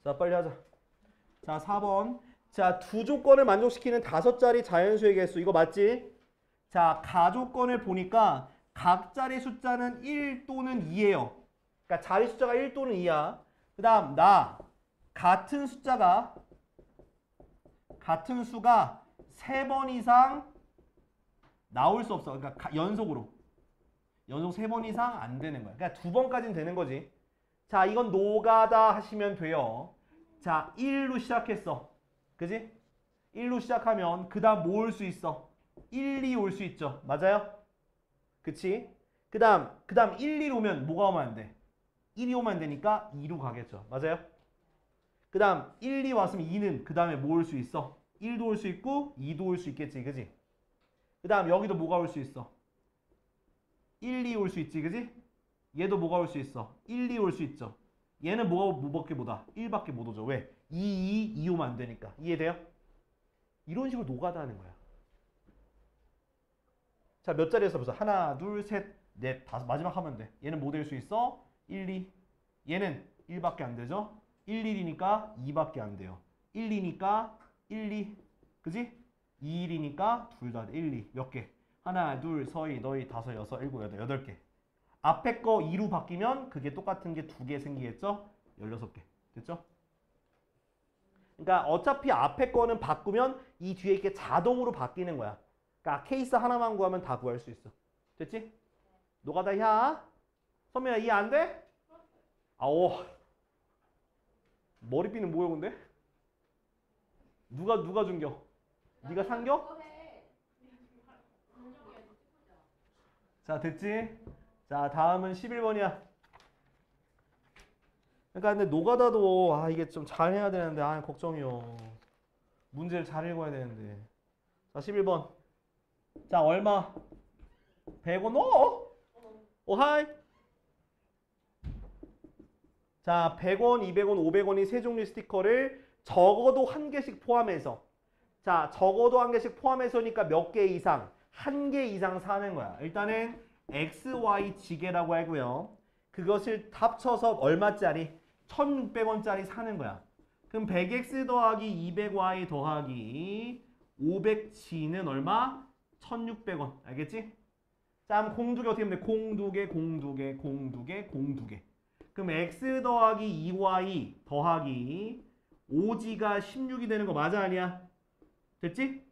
자, 빨리 하자. 자, 4번. 자, 두 조건을 만족시키는 5자리 자연수의 개수. 이거 맞지? 자, 가조건을 보니까 각 자리 숫자는 1 또는 2예요. 그러니까 자리 숫자가 1 또는 2야. 그 다음 같은 수가 3번 이상 나올 수 없어. 그러니까 연속 3번 이상 안 되는 거야. 그러니까 2번까지는 되는 거지. 자, 이건 노가다 하시면 돼요. 자, 1로 시작했어. 그지? 1로 시작하면 그 다음 뭐 올 수 있어? 1, 2 올 수 있죠. 맞아요? 그치? 그 다음 1, 2 오면 뭐가 오면 안 돼? 1이 오면 안 되니까 2로 가겠죠. 맞아요? 그 다음 1, 2 왔으면 2는 그 다음에 뭐 올 수 있어? 1도 올 수 있고 2도 올 수 있겠지. 그지? 그 다음 여기도 뭐가 올 수 있어? 1, 2 올 수 있지. 그지? 얘도 뭐가 올 수 있어? 1, 2 올 수 있죠. 얘는 뭐밖에 못 와? 1밖에 못 오죠. 왜? 2 오면 안 되니까. 이해돼요? 이런 식으로 노가다 하는 거야. 자, 몇 자리에서 벌써 하나, 둘, 셋, 넷, 다섯. 마지막 하면 돼. 얘는 뭐 될 수 있어? 1, 2. 얘는 1밖에 안 되죠? 1, 1이니까 2밖에 안 돼요. 1, 2니까 1, 2. 그지? 2, 1이니까 둘 다 1, 2. 몇 개? 하나, 둘, 서희, 너희, 다섯, 여섯, 일곱, 여덟 개. 앞에 거 2로 바뀌면 그게 똑같은 게 2개 생기겠죠? 16개. 됐죠? 그러니까 어차피 앞에 거는 바꾸면 이 뒤에 게 자동으로 바뀌는 거야. 그러니까 케이스 하나만 구하면 다 구할 수 있어. 됐지? 노가다 야. 선민아 이해 안 돼? 머리띠는 뭐야 근데? 누가 준겨? 네가 상겨? 자, 됐지? 자, 다음은 11번이야. 그러니까 근데 노가다도 이게 좀 잘해야 되는데 걱정이요. 문제를 잘 읽어야 되는데. 자, 11번. 자, 얼마? 100원. 하이. 자, 100원, 200원, 500원이 세 종류 스티커를 적어도 한 개씩 포함해서. 자, 적어도 한 개씩 포함해서니까 몇 개 이상? 한 개 이상 사는 거야. 일단은 X, Y 지게라고 하고요. 그것을 합쳐서 얼마짜리? 1,600원짜리 사는 거야. 그럼 100X 더하기 200Y 더하기 500G는 얼마? 1,600원. 알겠지? 자, 그럼 공두개 어떻게 하면 돼? 공두개. 그럼 X 더하기 2Y 더하기 5G가 16이 되는 거 맞아 아니야? 됐지?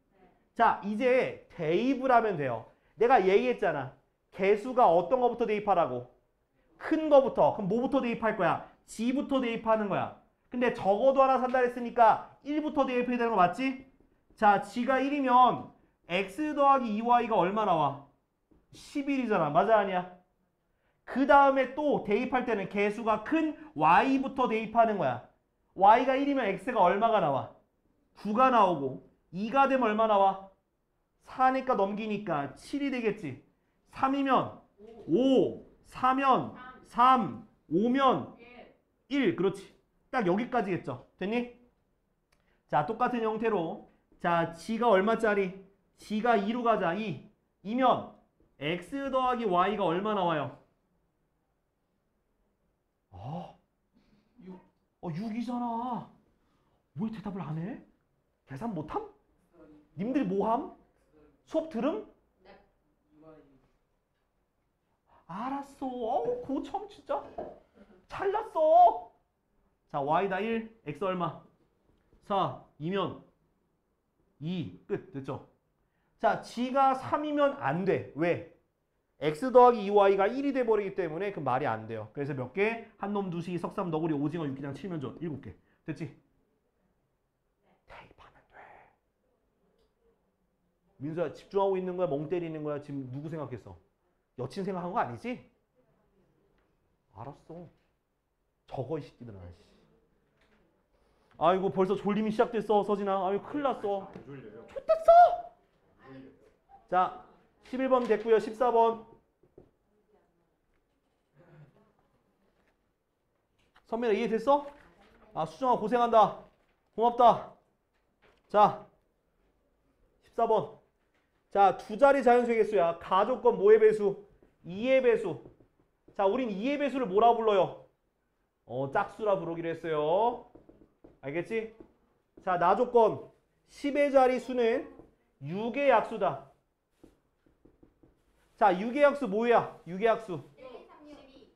자, 이제 대입을 하면 돼요. 내가 얘기했잖아. 개수가 어떤 거부터 대입하라고? 큰 거부터. 그럼 뭐부터 대입할 거야? G부터 대입하는 거야. 근데 적어도 하나 산다 했으니까 1부터 대입해야 되는 거 맞지? 자, G가 1이면 X 더하기 2Y가 얼마 나와? 11이잖아. 맞아 아니야? 그 다음에 또 대입할 때는 개수가 큰 Y부터 대입하는 거야. Y가 1이면 X가 얼마가 나와? 9가 나오고 2가 되면 얼마 나와? 4니까 넘기니까 7이 되겠지. 3이면 5, 4면 3, 5면 1. 그렇지. 딱 여기까지겠죠. 됐니? 자, 똑같은 형태로 자, G가 얼마짜리? G가 2로 가자. 2면 X 더하기 Y가 얼마 나와요? 6이잖아. 왜 대답을 안 해? 계산 못함? 님들이 뭐함? 수업 들음? 알았어. 고참 진짜. 잘났어. 자, Y다 1, X 얼마? 4, 2면 2. 끝. 됐죠? 자, G가 3이면 안 돼. 왜? X 더하기 2Y가 1이 돼버리기 때문에 그 말이 안 돼요. 그래서 몇 개? 한놈, 두시, 석삼, 너구리, 오징어, 육개장, 칠면조 7개. 됐지? 대입하면 돼. 민수야, 집중하고 있는 거야? 멍 때리는 거야? 지금 누구 생각했어? 여친 생각한 거 아니지? 알았어. 저거 이 새끼들아. 아이고 벌써 졸림이 시작됐어 서진아. 아이고 큰일 났어. 좋댔어. 자, 11번 됐고요. 14번. 선민아 이해됐어? 수정아 고생한다. 고맙다. 자, 14번. 자, 두 자리 자연수의 개수야. 가조건 뭐의 배수? 2의 배수. 자, 우린 2의 배수를 뭐라 불러요? 짝수라 부르기로 했어요. 알겠지? 자, 나 조건 10의 자리 수는 6의 약수다. 자, 6의 약수 뭐야? 6의 약수. 1, 2, 3, 6, 12.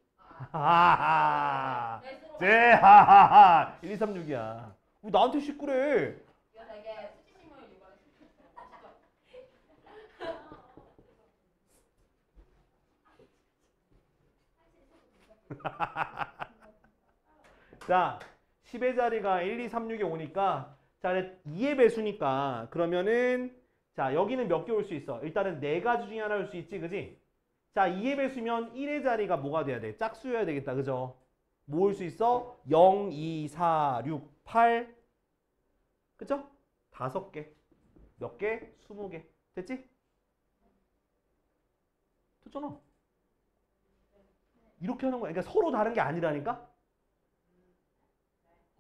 하하하. 제 하하하. 1, 2, 3, 6이야. 나한테 19래. 이거 되게 수치심을 유발해. 자, 10의 자리가 1, 2, 3, 6에 오니까 자, 2의 배수니까 그러면은 자, 여기는 몇 개 올 수 있어? 일단은 4가지 중에 하나 올 수 있지, 그지? 자, 2의 배수면 1의 자리가 뭐가 돼야 돼? 짝수여야 되겠다, 그죠? 뭐 올 수 있어? 0, 2, 4, 6, 8 그죠? 5개. 몇 개? 20개. 됐지? 됐잖아. 이렇게 하는 거야. 그러니까 서로 다른 게 아니라니까?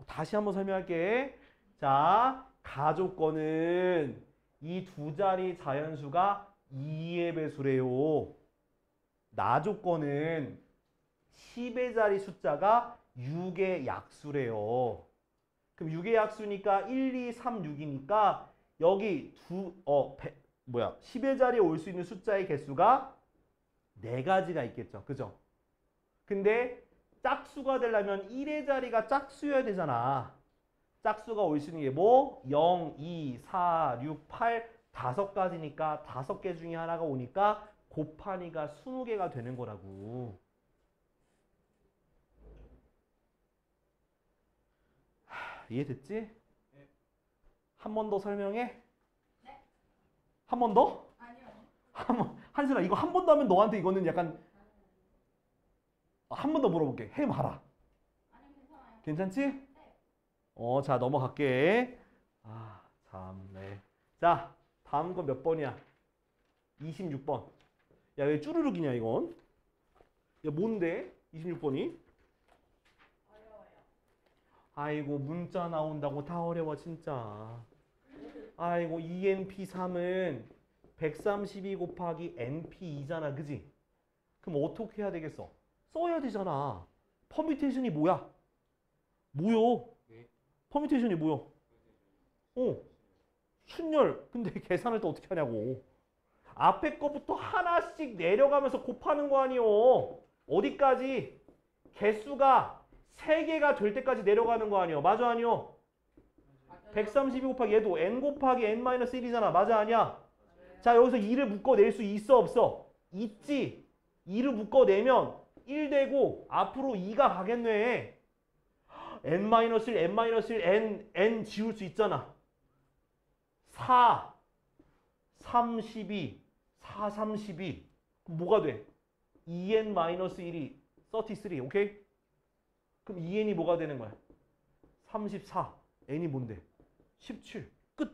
다시 한번 설명할게. 자, 가족권은 이 두 자리 자연수가 2의 배수래요. 나 조건은 10의 자리 숫자가 6의 약수래요. 그럼 6의 약수니까 1, 2, 3, 6이니까 여기 10의 자리에 올 수 있는 숫자의 개수가 4가지가 있겠죠. 그죠? 근데 짝수가 되려면 1의 자리가 짝수여야 되잖아. 짝수가 올 수 있는 게 뭐? 0, 2, 4, 6, 8, 5가지니까 5개 중에 하나가 오니까 곱하니가 20개가 되는 거라고. 이해됐지? 네. 한 번 더 설명해? 네? 한 번 더? 아니요. 한슬아, 이거 한 번 더 하면 너한테 이거는 약간 한 번 더 물어볼게. 해봐라. 아니요, 괜찮아요. 괜찮지? 네. 자, 넘어갈게. 아, 참, 네. 자, 다음 건 몇 번이야? 26번. 야, 왜 쭈루룩이냐, 이건? 야, 뭔데? 26번이? 어려워요. 아이고, 문자 나온다고 다 어려워, 진짜. 아이고, ENP3은 132 곱하기 NP2잖아, 그지? 그럼 어떻게 해야 되겠어? 써야 되잖아. 퍼뮤테이션이 뭐야? 뭐요? 네. 퍼뮤테이션이 뭐요? 순열. 근데 계산을 또 어떻게 하냐고. 앞에 거부터 하나씩 내려가면서 곱하는 거 아니요. 어디까지? 개수가 3개가 될 때까지 내려가는 거 아니요. 맞아 아니요? 132 곱하기 얘도 n 곱하기 n-1이잖아. 맞아 아니야? 자, 여기서 2를 묶어낼 수 있어 없어? 있지. 2를 묶어내면 1 되고 앞으로 2가 가겠네. n-1, n-1, n 지울 수 있잖아. 4, 32, 4, 32. 그럼 뭐가 돼? 2n-1이 33, 오케이? 그럼 2n이 뭐가 되는 거야? 34. n이 뭔데? 17. 끝.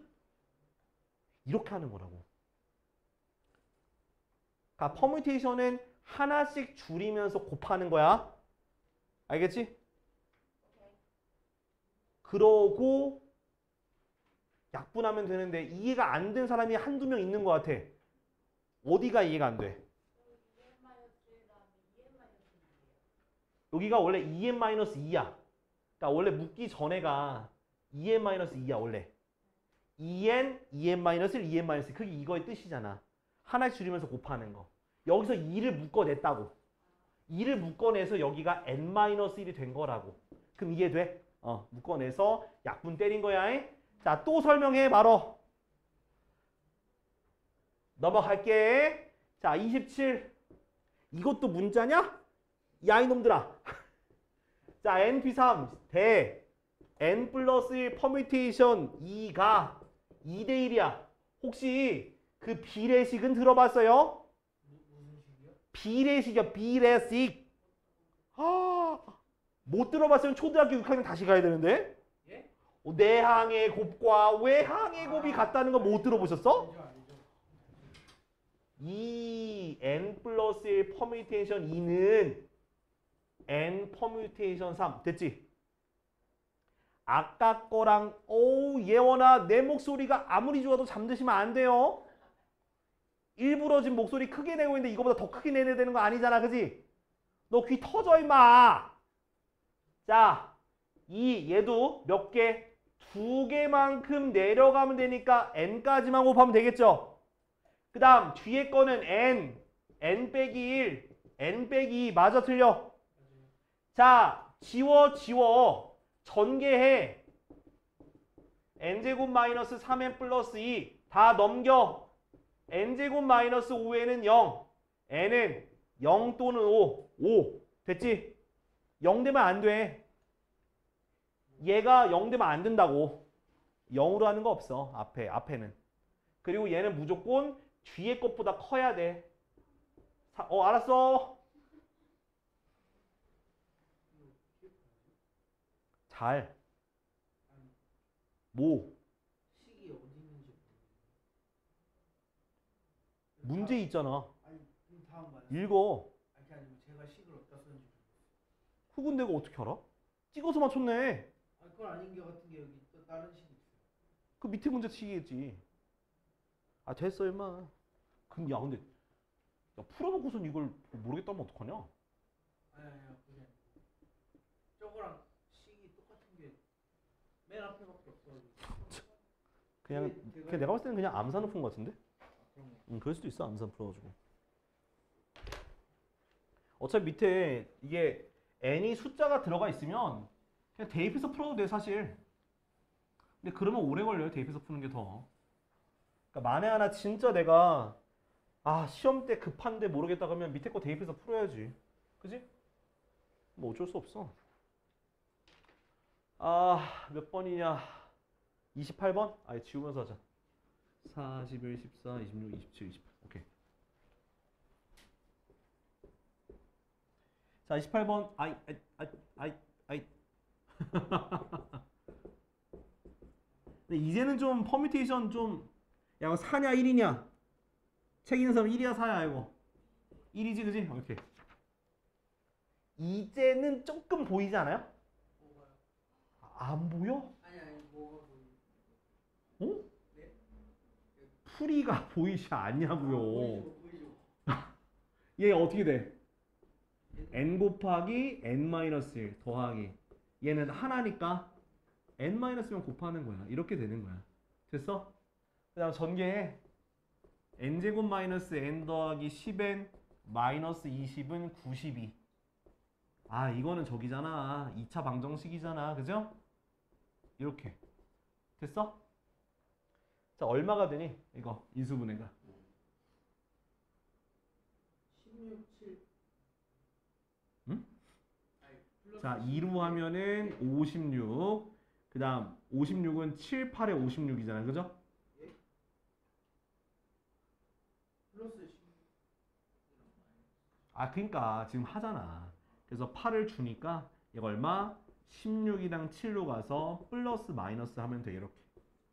이렇게 하는 거라고. 그러니까 퍼뮤테이션은 하나씩 줄이면서 곱하는 거야. 알겠지? 그러고 약분하면 되는데 이해가 안 된 사람이 한두 명 있는 것 같아. 어디가 이해가 안 돼? 여기가 원래 2n-2야. 그러니까 원래 묶기 전에가 2n-2야 원래. 2n, 2n-1, 2n-1 그게 이거의 뜻이잖아. 하나씩 줄이면서 곱하는 거. 여기서 2를 묶어냈다고. 2를 묶어내서 여기가 n-1이 된 거라고. 그럼 이해돼? 묶어내서 약분 때린 거야. 자, 또 설명해 바로. 넘어갈게. 자, 27. 이것도 문자냐? 야, 이놈들아. 자, NP3 대 N 플러스 1 퍼뮤테이션 2가 2대 1이야. 혹시 그 비례식은 들어봤어요? 무슨 식이요? 비례식이야, 비례식. 못 들어봤으면 초등학교 6학년 다시 가야 되는데? 예? 내항의 곱과 외항의 곱이 같다는 거 못 들어보셨어? 아니죠. 이 N 플러스 1 퍼뮤테이션 2는 N 퍼뮤테이션 3. 됐지? 아까 거랑 예원아 내 목소리가 아무리 좋아도 잠드시면 안 돼요. 일부러 지금 목소리 크게 내고 있는데 이거보다 더 크게 내야 되는 거 아니잖아. 그지? 너 귀 터져 임마. 자, 얘도 몇 개? 2개만큼 내려가면 되니까 n까지만 곱하면 되겠죠? 그 다음 뒤에 거는 n 빼기 1, n 빼기 2 맞아 틀려? 자, 지워 전개해. n제곱 마이너스 3n 플러스 2 다 넘겨. n제곱 마이너스 5n은 0, n은 0 또는 5 됐지? 0 되면 안 돼. 얘가 0 되면 안 된다고. 0으로 하는 거 없어. 앞에는. 그리고 얘는 무조건 뒤에 것보다 커야 돼. 알았어. 잘. 뭐? 식이 어디 있는지 문제 있잖아. 아니 그럼 다음 말씀. 읽어. 아니 제가 식을 어디다 썼는지. 그건 내가 어떻게 알아? 찍어서 맞췄네. 아 그건 아닌 게 같은 게 여기 또 다른 식이 있어요. 그 밑에 문제 치겠지. 아 됐어 임마. 그럼 야 근데 야, 풀어놓고선 이걸 모르겠다면 어떡하냐? 아니 그냥 저거랑 식이 똑같은 게 맨 앞에밖에 없어. 그냥 내가 봤을 때는 그냥 암산을 푼 것 같은데? 그런 거. 그럴 수도 있어. 암산 풀어가지고. 어차피 밑에 이게 n이 숫자가 들어가 있으면 그냥 대입해서 풀어도 돼 사실. 근데 그러면 오래 걸려요. 대입해서 푸는 게 더. 그러니까 만에 하나 진짜 내가 시험 때 급한데 모르겠다 그러면 밑에 거 대입해서 풀어야지. 그지? 뭐 어쩔 수 없어. 몇 번이냐? 28번? 아예 지우면서 하자. 41, 14, 26, 27, 28. 오케이. 자, 28번. 아이. 근데 이제는 좀 퍼뮤테이션 좀 야, 4냐 1이냐? 책 있는 사람 1이야 4야 이거. 1이지 그지? 오케이. 이제는 조금 보이지 않아요? 뭐가요? 안 보여? 아니 뭐가 보이? 어? 네? 풀이가 보이지 않냐고요. 보이죠. 얘 어떻게 돼? n 곱하기 n-1 더하기 얘는 하나니까 n-면 곱하는 거야. 이렇게 되는 거야. 됐어? 그 다음 전개해. n제곱 마이너스 n 더하기 10n 마이너스 20은 92. 이거는 저기잖아. 2차 방정식이잖아. 그죠? 이렇게. 됐어? 자, 얼마가 되니? 이거 인수분해가. 16, 7. 응? 아니, 플러스 자, 2로 하면은 56. 그 다음 56은 7, 8에 56이잖아. 그죠? 플러스 16. 그러니까 지금 하잖아. 그래서 8을 주니까 이거 얼마? 16이랑 7로 가서 플러스 마이너스 하면 돼. 이렇게.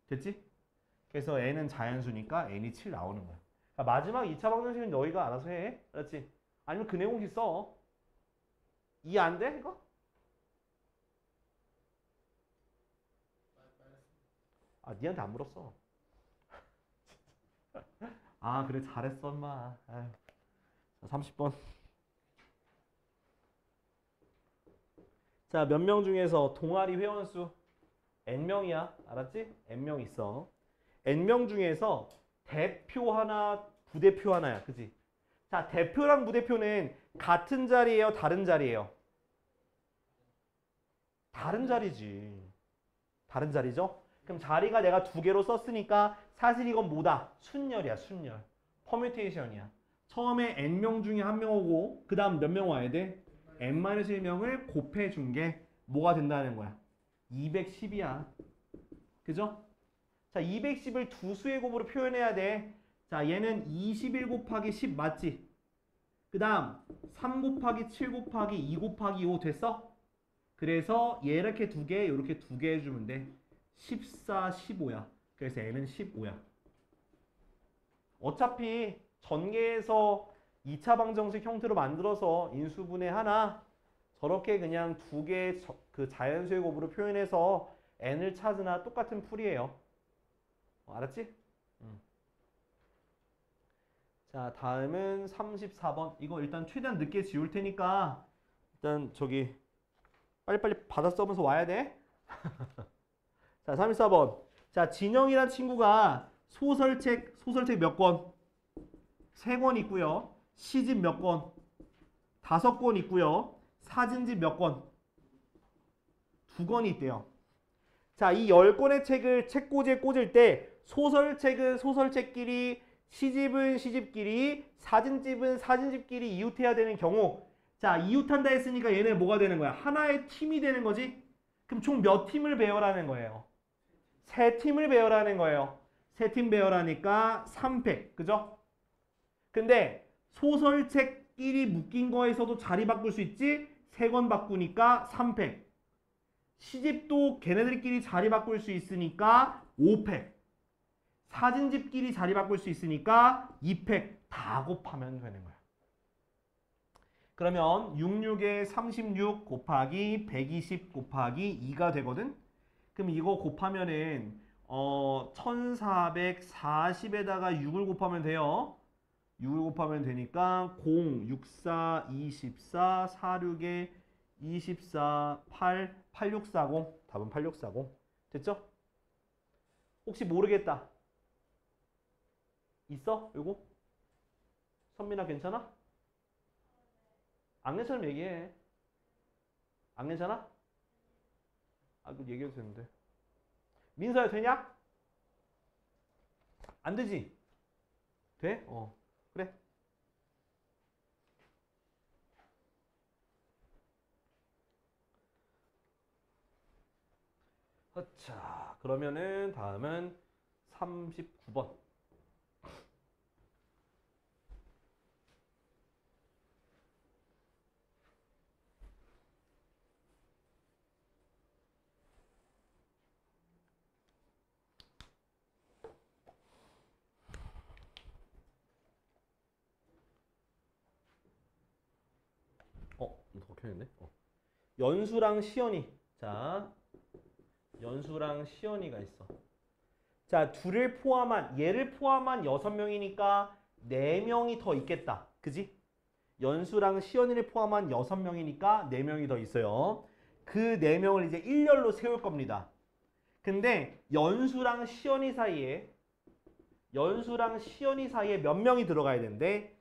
됐지? 그래서 n은 자연수니까 n이 7 나오는 거야. 그러니까 마지막 2차 방정식은 너희가 알아서 해. 그렇지? 아니면 그 내용식 써. 이해 안 돼? 이거? 니한테 안 물었어. 그래 잘했어 엄마. 자, 30번. 자, 몇 명 중에서 동아리 회원수 n명이야. 알았지? n명 있어. n명 중에서 대표 하나, 부대표 하나야. 그지? 자, 대표랑 부대표는 같은 자리예요? 다른 자리예요? 다른 자리지. 다른 자리죠? 그럼 자리가 내가 2개로 썼으니까 사실 이건 뭐다? 순열이야, 순열. 퍼뮤테이션이야. 처음에 n명 중에 한 명 오고 그 다음 몇 명 와야 돼? n-1명을 곱해준 게 뭐가 된다는 거야? 210이야. 그죠? 자, 210을 두 수의 곱으로 표현해야 돼. 자, 얘는 21 곱하기 10 맞지? 그 다음 3 곱하기 7 곱하기 2 곱하기 5 됐어? 그래서 얘 이렇게 2개, 이렇게 2개 해주면 돼. 14, 15야. 그래서 n은 15야. 어차피 전개해서 2차 방정식 형태로 만들어서 인수분해 하나 저렇게 그냥 2개의 그 자연수의 곱으로 표현해서 n을 찾으나 똑같은 풀이에요. 알았지? 자, 다음은 34번. 이거 일단 최대한 늦게 지울 테니까 일단 저기 빨리빨리 받아 써면서 와야 돼. 자, 34번. 자, 진영이란 친구가 소설책 몇 권? 3권 있고요. 시집 몇 권? 5권 있고요. 사진집 몇 권? 2권이 있대요. 자, 이 10권의 책을 책꽂이에 꽂을 때 소설책은 소설책끼리, 시집은 시집끼리, 사진집은 사진집끼리 이웃해야 되는 경우, 자, 이웃한다 했으니까 얘는 뭐가 되는 거야? 하나의 팀이 되는 거지? 그럼 총 몇 팀을 배열하는 거예요? 3팀을 배열하는 거예요. 3팀 배열하니까 3팩, 그죠? 근데 소설책끼리 묶인 거에서도 자리 바꿀 수 있지? 3권 바꾸니까 3팩. 시집도 걔네들끼리 자리 바꿀 수 있으니까 5팩. 사진집끼리 자리 바꿀 수 있으니까 2팩 다 곱하면 되는 거야. 그러면 66에 36 곱하기 120 곱하기 2가 되거든? 그럼 이거 곱하면은 1440에다가 6을 곱하면 돼요. 6을 곱하면 되니까 0, 6, 4, 24, 4, 6에 24, 8, 8640. 답은 8640. 됐죠? 혹시 모르겠다. 있어? 요거? 선민아 괜찮아? 안 괜찮으면 얘기해. 안 괜찮아? 아, 그 얘기해도 되는데. 민서야 되냐? 안 되지? 돼? 그래. 자, 그러면은 다음은 39번. 더 켜있네. 연수랑 시연이. 자, 연수랑 시연이가 있어. 자, 얘를 포함한 6명이니까 4명이 더 있겠다. 그지? 연수랑 시연이를 포함한 6명이니까 4명이 더 있어요. 그 4명을 이제 일렬로 세울 겁니다. 근데 연수랑 시연이 사이에 몇 명이 들어가야 되는데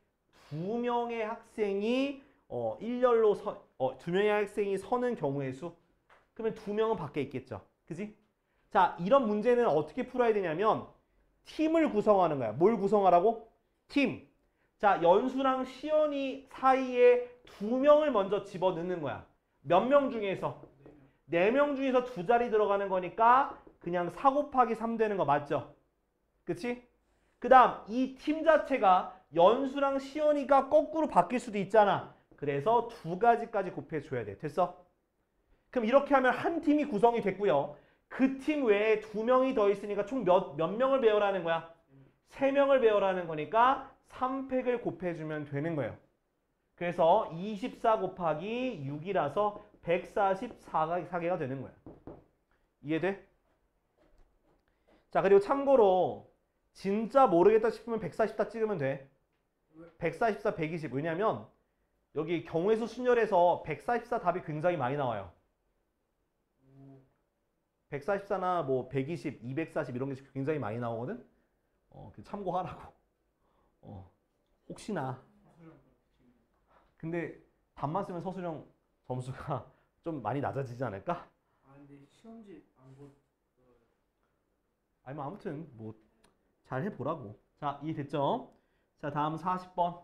2명의 학생이 일렬로 2명의 학생이 서는 경우의 수. 그러면 2명은 밖에 있겠죠. 그지? 자, 이런 문제는 어떻게 풀어야 되냐면 팀을 구성하는 거야. 뭘 구성하라고? 팀. 자, 연수랑 시연이 사이에 2명을 먼저 집어넣는 거야. 몇 명 중에서? 4명 중에서 2자리 들어가는 거니까 그냥 4 곱하기 3 되는 거 맞죠? 그치? 그 다음 이 팀 자체가 연수랑 시연이가 거꾸로 바뀔 수도 있잖아. 그래서 2가지까지 곱해줘야 돼. 됐어? 그럼 이렇게 하면 한 팀이 구성이 됐고요. 그 팀 외에 2명이 더 있으니까 총 몇 명을 배열하는 거야? 3명을 배열하는 거니까 3팩을 곱해주면 되는 거예요. 그래서 24 곱하기 6이라서 144개가 되는 거야. 이해돼? 자, 그리고 참고로 진짜 모르겠다 싶으면 144 찍으면 돼. 144, 120. 왜냐면 여기 경우의 수 순열에서 144 답이 굉장히 많이 나와요. 144나 뭐 120, 240 이런 게 굉장히 많이 나오거든. 참고하라고. 혹시나. 근데 답만 쓰면 서술형 점수가 좀 많이 낮아지지 않을까? 아 근데 시험지 안 보. 아니 뭐 아무튼 뭐 잘 해보라고. 자, 이해됐죠? 자, 다음 40번.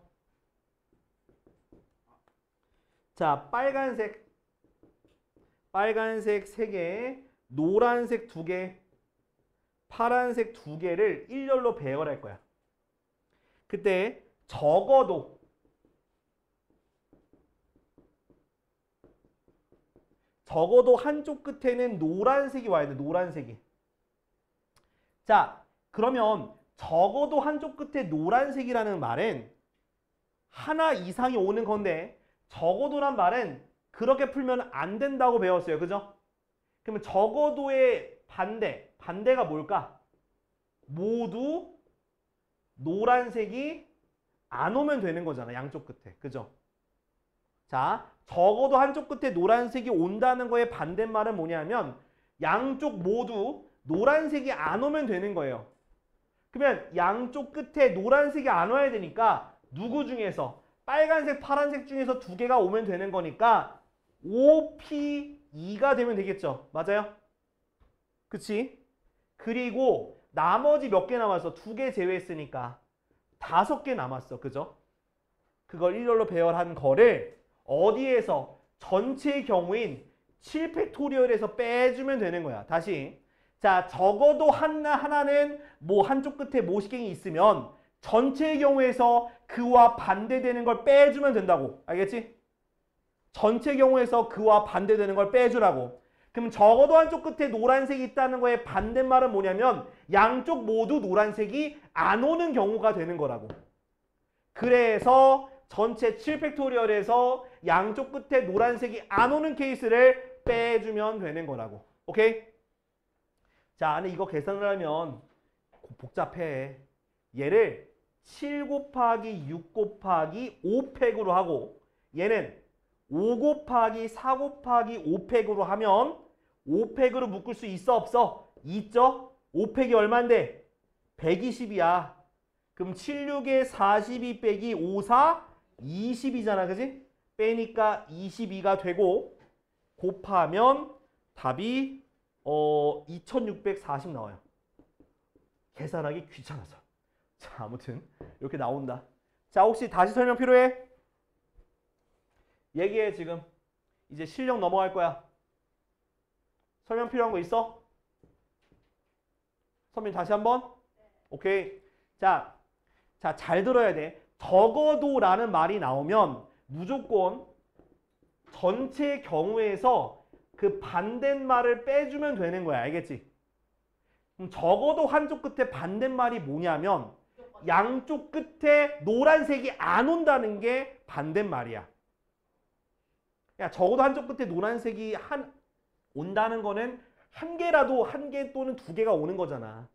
자, 빨간색 3개, 노란색 2개, 파란색 2개를 일렬로 배열할 거야. 그때 적어도 한쪽 끝에는 노란색이 와야 돼. 노란색이. 자, 그러면 적어도 한쪽 끝에 노란색이라는 말은 하나 이상이 오는 건데 적어도란 말은 그렇게 풀면 안 된다고 배웠어요. 그죠? 그러면 적어도의 반대가 뭘까? 모두 노란색이 안 오면 되는 거잖아. 양쪽 끝에. 그죠? 자, 적어도 한쪽 끝에 노란색이 온다는 거의 반대말은 뭐냐면 양쪽 모두 노란색이 안 오면 되는 거예요. 그러면 양쪽 끝에 노란색이 안 와야 되니까 누구 중에서 빨간색, 파란색 중에서 두 개가 오면 되는 거니까 OP2가 되면 되겠죠. 맞아요? 그치? 그리고 나머지 몇 개 남았어? 두 개 제외했으니까 5개 남았어. 그죠? 그걸 일렬로 배열한 거를 어디에서 전체의 경우인 7팩토리얼에서 빼주면 되는 거야. 다시. 자, 적어도 하나는 뭐 한쪽 끝에 모시갱이 있으면 전체의 경우에서 그와 반대되는 걸 빼주면 된다고. 알겠지? 전체 경우에서 그와 반대되는 걸 빼주라고. 그럼 적어도 한쪽 끝에 노란색이 있다는 거의 반대말은 뭐냐면 양쪽 모두 노란색이 안 오는 경우가 되는 거라고. 그래서 전체 7팩토리얼에서 양쪽 끝에 노란색이 안 오는 케이스를 빼주면 되는 거라고. 오케이? 자, 근데 이거 계산을 하면 복잡해. 얘를 7 곱하기 6 곱하기 5팩으로 하고 얘는 5 곱하기 4 곱하기 5팩으로 하면 5팩으로 묶을 수 있어 없어? 있죠? 5팩이 얼만데? 120이야. 그럼 7, 6에 42 빼기 5, 4, 20이잖아. 그지? 빼니까 22가 되고 곱하면 답이 2640 나와요. 계산하기 귀찮아서. 자, 아무튼 이렇게 나온다. 자, 혹시 다시 설명 필요해? 얘기해 지금. 이제 실력 넘어갈 거야. 설명 필요한 거 있어? 선민 다시 한번? 오케이. 자, 잘 들어야 돼. 적어도라는 말이 나오면 무조건 전체 경우에서 그 반대말을 빼주면 되는 거야. 알겠지? 그럼 적어도 한쪽 끝에 반대말이 뭐냐면 양쪽 끝에 노란색이 안 온다는 게 반대말이야. 야, 적어도 한쪽 끝에 노란색이 온다는 거는 한 개라도 한 개 또는 두 개가 오는 거잖아.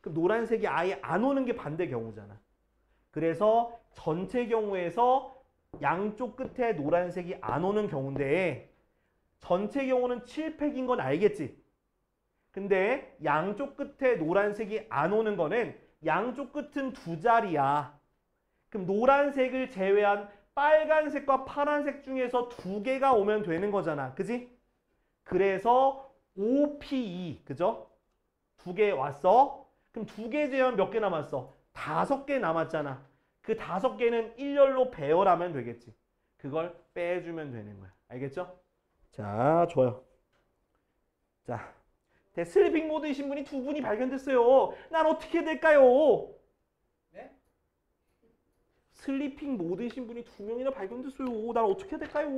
그럼 노란색이 아예 안 오는 게 반대 경우잖아. 그래서 전체 경우에서 양쪽 끝에 노란색이 안 오는 경우인데 전체 경우는 7팩인 건 알겠지? 근데 양쪽 끝에 노란색이 안 오는 거는 양쪽 끝은 두 자리야. 그럼 노란색을 제외한 빨간색과 파란색 중에서 두 개가 오면 되는 거잖아. 그지? 그래서 OP2, 그죠? 두 개 왔어. 그럼 두 개 제외하면 몇 개 남았어? 5개 남았잖아. 그 5개는 일렬로 배열하면 되겠지. 그걸 빼주면 되는 거야. 알겠죠? 자, 좋아요. 자, 슬리핑 모드이신 분이 두 분이 발견됐어요. 난 어떻게 될까요? 네? 슬리핑 모드이신 분이 두 명이나 발견됐어요. 난 어떻게 해야 될까요?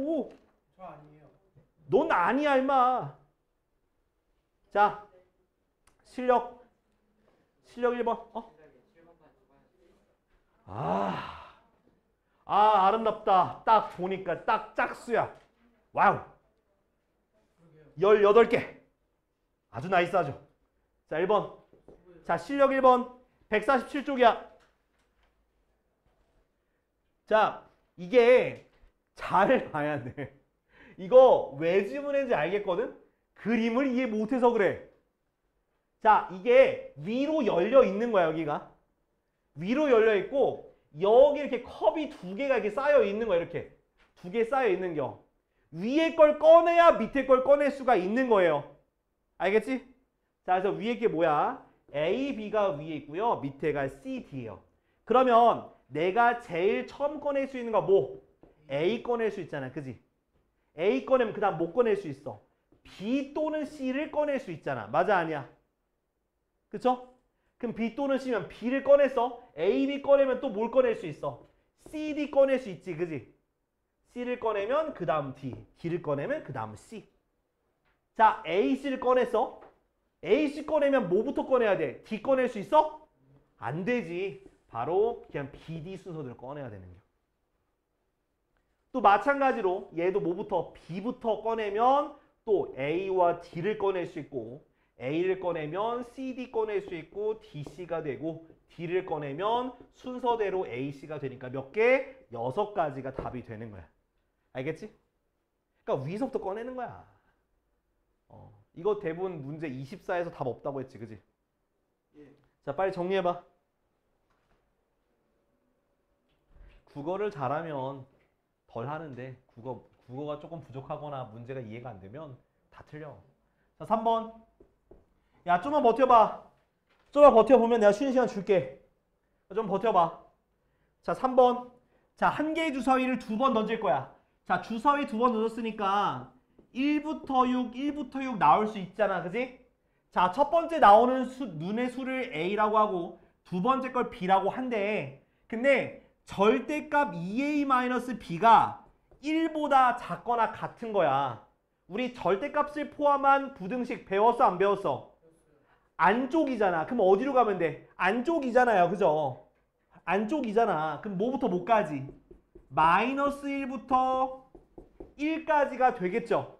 저 아니에요. 넌 아니야, 임마. 자, 실력 1번. 아름답다. 딱 보니까 딱 짝수야. 와우. 18개. 아주 나이스하죠. 자, 1번. 자, 실력 1번. 147쪽이야. 자, 이게 잘 봐야 돼. 이거 왜 질문했는지 알겠거든? 그림을 이해 못해서 그래. 자, 이게 위로 열려 있는 거야, 여기가. 위로 열려 있고 여기 이렇게 컵이 두 개가 이렇게 쌓여 있는 거야, 이렇게. 두 개 쌓여 있는 겨. 위에 걸 꺼내야 밑에 걸 꺼낼 수가 있는 거예요. 알겠지? 자, 그래서 위에 게 뭐야? A, B가 위에 있고요. 밑에가 C, D예요. 그러면 내가 제일 처음 꺼낼 수 있는 거 뭐? A 꺼낼 수 있잖아. 그지? A 꺼내면 그 다음 못 꺼낼 수 있어. B 또는 C를 꺼낼 수 있잖아. 맞아, 아니야? 그쵸? 그럼 B 또는 C면 B를 꺼냈어. A, B 꺼내면 또 뭘 꺼낼 수 있어? C, D 꺼낼 수 있지. 그지? C를 꺼내면 그 다음 D. D를 꺼내면 그 다음 C. 자, A, C를 꺼냈어. A, C 꺼내면 뭐부터 꺼내야 돼? D 꺼낼 수 있어? 안 되지. 바로 그냥 B, D 순서대로 꺼내야 되는 거야. 또 마찬가지로 얘도 뭐부터? B부터 꺼내면 또 A와 D를 꺼낼 수 있고 A를 꺼내면 C, D 꺼낼 수 있고 D, C가 되고 D를 꺼내면 순서대로 A, C가 되니까 몇 개? 6가지가 답이 되는 거야. 알겠지? 그러니까 위에서부터 꺼내는 거야. 이거 대부분 문제 24에서 답 없다고 했지, 그지? 예. 자, 빨리 정리해봐. 국어를 잘하면 덜 하는데 국어가 조금 부족하거나 문제가 이해가 안 되면 다 틀려. 자, 3번. 야, 좀만 버텨봐. 좀만 버텨보면 내가 쉬는 시간 줄게. 좀 버텨봐. 자, 3번. 자, 한 개의 주사위를 2번 던질 거야. 자, 주사위 2번 던졌으니까 1부터 6, 1부터 6 나올 수 있잖아. 그지? 자, 첫 번째 나오는 눈의 수를 A라고 하고 두 번째 걸 B라고 한대. 근데 절대값 2A-B가 1보다 작거나 같은 거야. 우리 절대값을 포함한 부등식 배웠어, 안 배웠어? 안쪽이잖아. 그럼 어디로 가면 돼? 안쪽이잖아요. 그죠? 안쪽이잖아. 그럼 뭐부터 뭐까지? 마이너스 1부터 1까지가 되겠죠.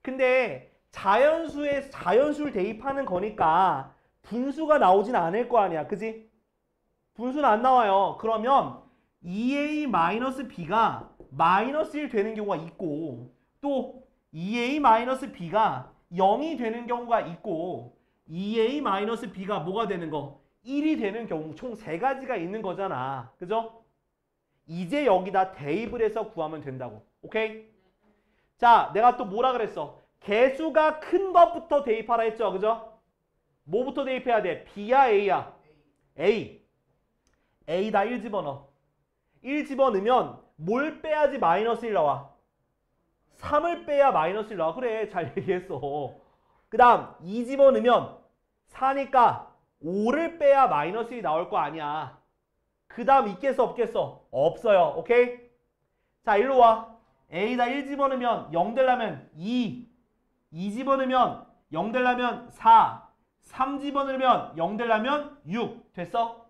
근데 자연수를 대입하는 거니까 분수가 나오진 않을 거 아니야. 그지? 분수는 안 나와요. 그러면 2A-B가 마이너스 1 되는 경우가 있고 또 2A-B가 0이 되는 경우가 있고 2A-B가 뭐가 되는 거? 1이 되는 경우 총 3가지가 있는 거잖아. 그죠? 이제 여기다 대입을 해서 구하면 된다고. 오케이? 자, 내가 또 뭐라 그랬어? 개수가 큰 것부터 대입하라 했죠. 그죠? 뭐부터 대입해야 돼? B야 A야? A. A다 1 집어넣어. 1 집어넣으면 뭘 빼야지 마이너스 1 나와? 3을 빼야 마이너스 1 나와. 그래, 잘 얘기했어. 그 다음 2 집어넣으면 4니까 5를 빼야 마이너스 1이 나올 거 아니야. 그 다음 있겠어 없겠어? 없어요. 오케이? 자, 일로 와. A다 1 집어넣으면 0 되려면 2 집어넣으면 0 되려면 4 3 집어넣으면 0 되려면 6 됐어?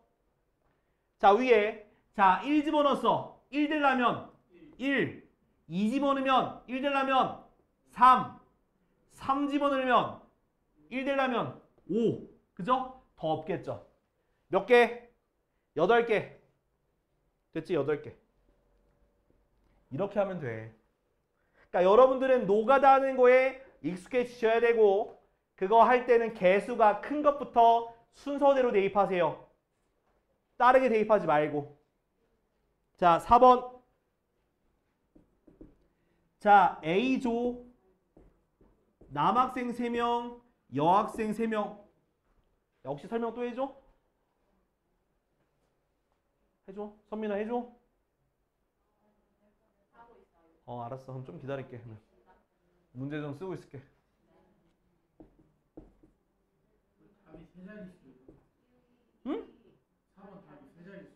자, 위에 자 1 집어넣었어. 1 되려면 1 2 집어넣으면 1 되려면 3 집어넣으면 1 되려면 5 그죠? 더 없겠죠. 몇 개? 8개. 됐지? 8개. 이렇게 하면 돼. 그러니까 여러분들은 노가다하는 거에 익숙해지셔야 되고 그거 할 때는 개수가 큰 것부터 순서대로 대입하세요. 다르게 대입하지 말고. 자, 4번. 자, A조 남학생 3명, 여학생 3명. 야, 혹시 설명 또 해줘? 해줘? 선민아 해줘? 알았어. 그럼 좀 기다릴게. 문제 좀 쓰고 있을게. 답이 세 자릿수. 응? 4번 답이 세 자릿수.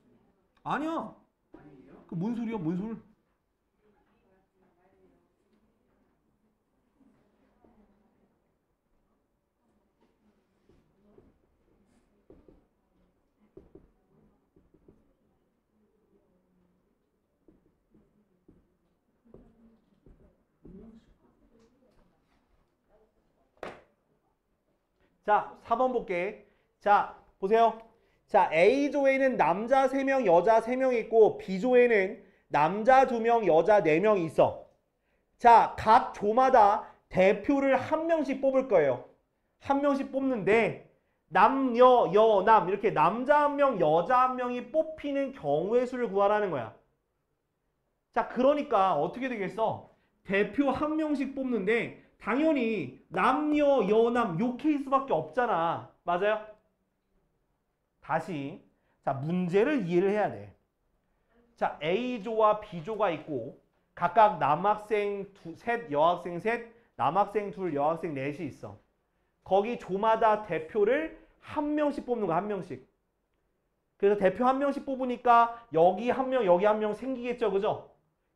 아니야. 아니에요? 그 뭔 소리야? 뭔 소리? 자, 4번 볼게. 자, 보세요. 자, A조에는 남자 3명, 여자 3명 있고 B조에는 남자 2명, 여자 4명이 있어. 자, 각 조마다 대표를 한 명씩 뽑을 거예요. 한 명씩 뽑는데 남녀, 여, 남 이렇게 남자 1명, 여자 1명이 뽑히는 경우의 수를 구하라는 거야. 자, 그러니까 어떻게 되겠어? 대표 한 명씩 뽑는데 당연히 남녀, 여남 요 케이스밖에 없잖아. 맞아요? 다시 자, 문제를 이해를 해야 돼. 자, A조와 B조가 있고 각각 남학생 셋, 여학생 셋, 남학생 둘, 여학생 넷이 있어. 거기 조마다 대표를 한 명씩 뽑는 거야. 한 명씩. 그래서 대표 한 명씩 뽑으니까 여기 한 명, 여기 한 명 생기겠죠. 그죠?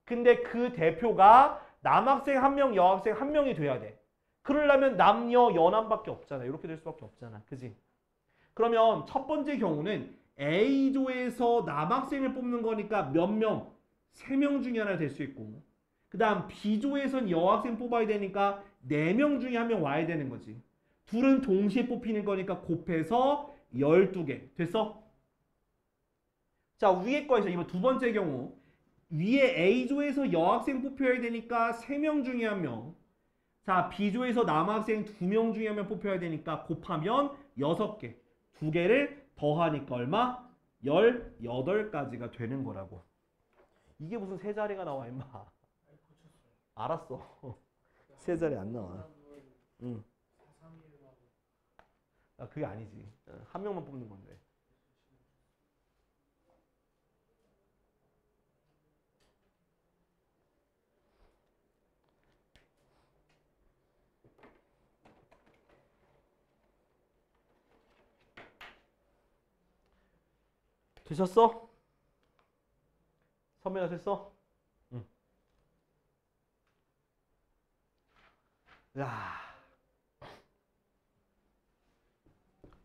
근데 그 대표가 남학생 한 명, 여학생 한 명이 돼야 돼. 그러려면 남녀, 여남밖에 없잖아. 이렇게 될 수밖에 없잖아. 그지? 그러면 첫 번째 경우는 A조에서 남학생을 뽑는 거니까 몇 명? 3명 중에 하나 될 수 있고 그 다음 B조에선 여학생 뽑아야 되니까 4명 중에 한 명 와야 되는 거지. 둘은 동시에 뽑히는 거니까 곱해서 12개. 됐어? 자, 위에 거에서 이번 두 번째 경우 위에 A조에서 여학생 뽑혀야 되니까 3명 중에 1명. 자, B조에서 남학생 2명 중에 1명 뽑혀야 되니까 곱하면 6개. 2개를 더하니까 얼마? 18가지가 되는 거라고. 이게 무슨 세 자리가 나와 임마. 알았어. 세 자리 안 나와. 응. 아, 그게 아니지. 한 명만 뽑는 건데. 되셨어? 선배가 됐어? 응. 야.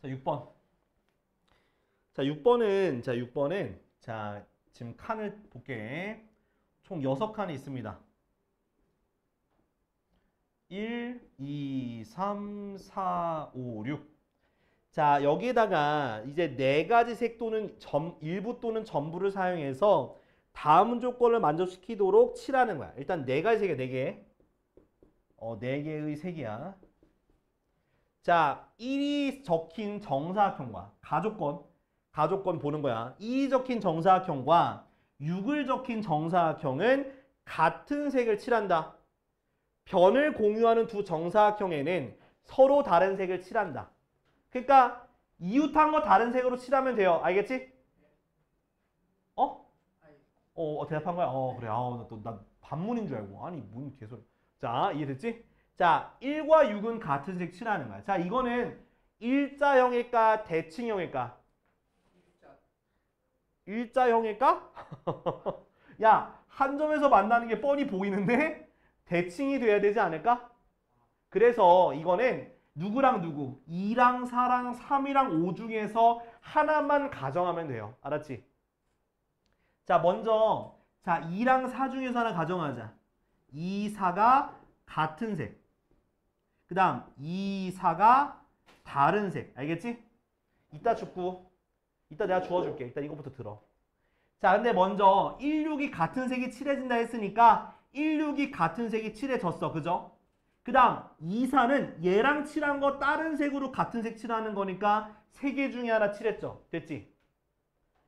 자, 6번. 자, 6번은 자, 지금 칸을 볼게. 총 6칸이 있습니다. 1, 2, 3, 4, 5, 6. 자, 여기에다가 이제 4가지 색 또는 일부 또는 전부를 사용해서 다음 조건을 만족시키도록 칠하는 거야. 일단 4가지 색이야, 4개. 4개의 색이야. 자, 1이 적힌 정사각형과 가족권 보는 거야. 1이 적힌 정사각형과 6을 적힌 정사각형은 같은 색을 칠한다. 변을 공유하는 두 정사각형에는 서로 다른 색을 칠한다. 그러니까 이웃한 거 다른 색으로 칠하면 돼요. 알겠지? 대답한 거야? 그래. 나 반문인 줄 알고. 아니, 뭔 개소리. 자, 이해됐지? 자, 1과 6은 같은 색 칠하는 거야. 자, 이거는 일자형일까? 대칭형일까? 일자형일까? 야, 한 점에서 만나는 게 뻔히 보이는데 대칭이 돼야 되지 않을까? 그래서 이거는 누구랑 누구? 2랑 4랑 3이랑 5 중에서 하나만 가정하면 돼요. 알았지? 자, 먼저 2랑 4 중에서 하나 가정하자. 2, 4가 같은 색. 그 다음 2, 4가 다른 색. 알겠지? 이따 내가 주워줄게. 일단 이거부터 들어. 자, 근데 먼저 1, 6이 같은 색이 칠해진다 했으니까 1, 6이 같은 색이 칠해졌어. 그죠? 그 다음 2, 4는 얘랑 칠한 거 다른 색으로 같은 색 칠하는 거니까 3개 중에 하나 칠했죠. 됐지?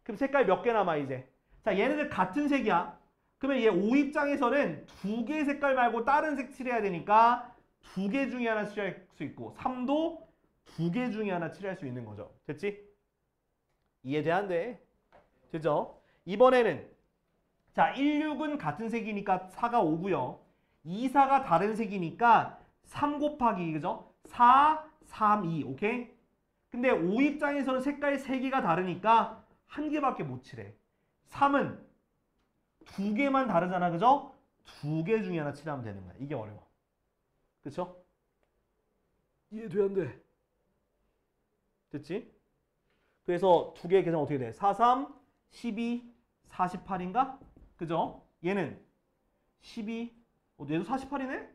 그럼 색깔 몇 개 남아 이제? 자, 얘네들 같은 색이야. 그러면 얘 O 입장에서는 2개 색깔 말고 다른 색 칠해야 되니까 2개 중에 하나 칠할 수 있고 3도 2개 중에 하나 칠할 수 있는 거죠. 됐지? 이해돼 안 돼? 되죠? 이번에는 자, 1, 6은 같은 색이니까 4가 5고요. 2, 4가 다른 색이니까 3 곱하기 그죠? 4, 3, 2 오케이? 근데 5 입장에서는 색깔 3개가 다르니까 1개밖에 못 칠해. 3은 2개만 다르잖아 그죠? 2개 중에 하나 칠하면 되는 거야. 이게 어려워. 그쵸? 이해돼 안 돼? 됐지? 그래서 2개 계산 어떻게 돼? 4, 3, 12, 48인가? 그죠? 얘는 12 얘도 48이네?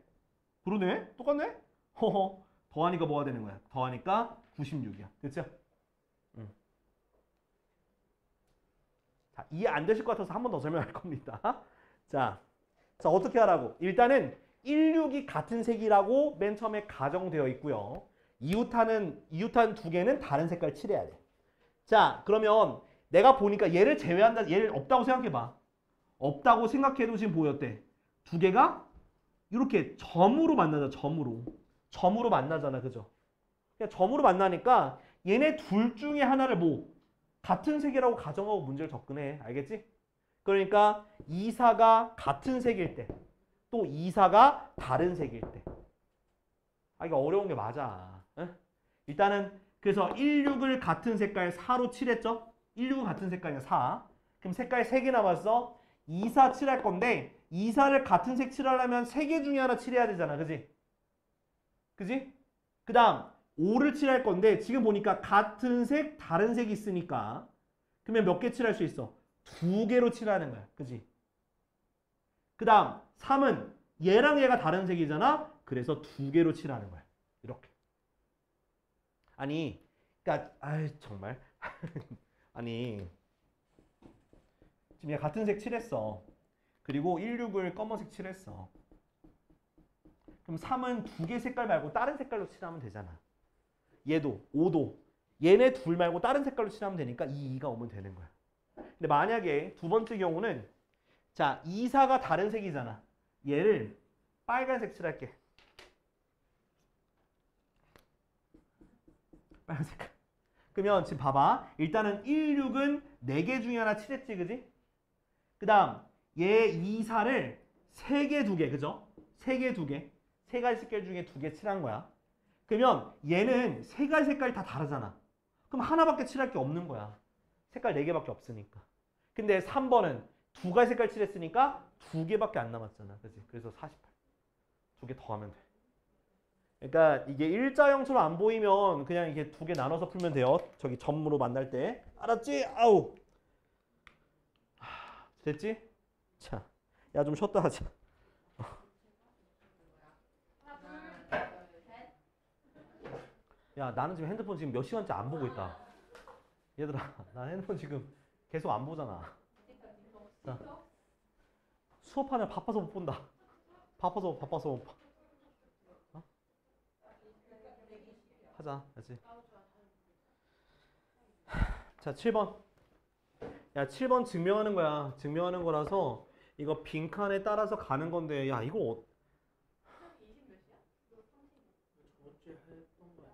그러네? 똑같네? 허허. 더하니까 뭐가 되는 거야? 더하니까 96이야. 됐죠? 자, 이해 안 되실 것 같아서 한 번 더 설명할 겁니다. 자, 어떻게 하라고? 일단은 1, 6이 같은 색이라고 맨 처음에 가정되어 있고요. 이웃한 2개는 다른 색깔 칠해야 돼. 자, 그러면 내가 보니까 얘를 제외한다. 얘를 없다고 생각해봐. 없다고 생각해도 지금 보였대. 2개가 이렇게 점으로 만나자. 점으로 만나잖아. 그죠? 그냥 점으로 만나니까 얘네 둘 중에 하나를 같은 색이라고 가정하고 문제를 접근해. 알겠지? 그러니까 2, 4가 같은 색일 때, 또 2, 4가 다른 색일 때. 이거 어려운 게 맞아. 응? 일단은 그래서 1, 6을 같은 색깔 4로 칠했죠? 1, 6은 같은 색깔이야 4. 그럼 색깔 3개 남았어. 2, 4 칠할 건데 2, 4를 같은 색 칠하려면 3개 중에 하나 칠해야 되잖아. 그지? 그 다음 5를 칠할 건데 지금 보니까 같은 색, 다른 색이 있으니까 그러면 몇 개 칠할 수 있어? 2개로 칠하는 거야. 그지? 그 다음 3은 얘랑 얘가 다른 색이잖아. 그래서 2개로 칠하는 거야. 이렇게. 아니, 그러니까 정말 아니 지금 얘 같은 색 칠했어. 그리고 16을 검은색 칠했어. 그럼 3은 두 개 색깔 말고 다른 색깔로 칠하면 되잖아. 얘도 5도 얘네 둘 말고 다른 색깔로 칠하면 되니까 이 2가 오면 되는 거야. 근데 만약에 두 번째 경우는 자 2, 4가 다른 색이잖아. 얘를 빨간색 칠할게. 빨간색. 그러면 지금 봐봐. 일단은 1, 6은 4개 중에 하나 칠했지, 그지? 그 다음 얘 2, 4를 3개, 2개, 그죠? 3개, 2개. 세 가지 색깔 중에 2개 칠한 거야. 그러면 얘는 세 가지 색깔이 다 다르잖아. 그럼 하나밖에 칠할 게 없는 거야. 색깔 4개밖에 없으니까. 근데 3번은 두 가지 색깔 칠했으니까 2개밖에 안 남았잖아. 그지? 그래서 48. 2개 더 하면 돼. 그러니까 이게 일자형처럼 안 보이면 그냥 이게 2개 나눠서 풀면 돼요. 저기 점으로 만날 때. 알았지? 아우. 됐지? 자, 야 좀 쉬었다 하자. 하나, 둘, 셋. 야 나는 지금 핸드폰 지금 몇 시간째 안 보고 있다. 얘들아, 나 핸드폰 지금 계속 안 보잖아. 자, 수업하느라 바빠서 못 본다. 바빠서 못 봐. 어? 하자, 알지? 자, 7번. 야, 7번 증명하는 거야. 증명하는 거라서 이거 빈칸에 따라서 가는 건데, 야, 이거 어째 했던 거야?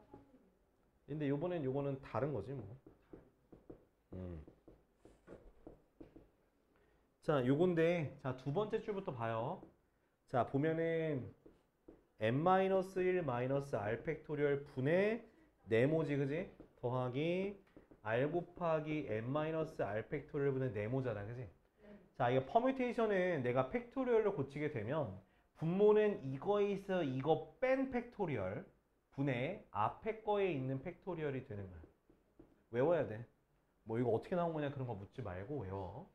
근데 요거는 다른 거지, 뭐. 자, 요건데, 자, 두 번째 줄부터 봐요. 자, 보면은 n-1 r 분의 네모지, 그지? 더하기 r 곱하기 n-r 분의 네모잖아, 그지? 자, 이거 퍼뮤테이션은 내가 팩토리얼로 고치게 되면 분모는 이거에서 이거 뺀 팩토리얼 분의 앞에 거에 있는 팩토리얼이 되는 거야. 외워야 돼. 뭐 이거 어떻게 나온 거냐 그런 거 묻지 말고 외워.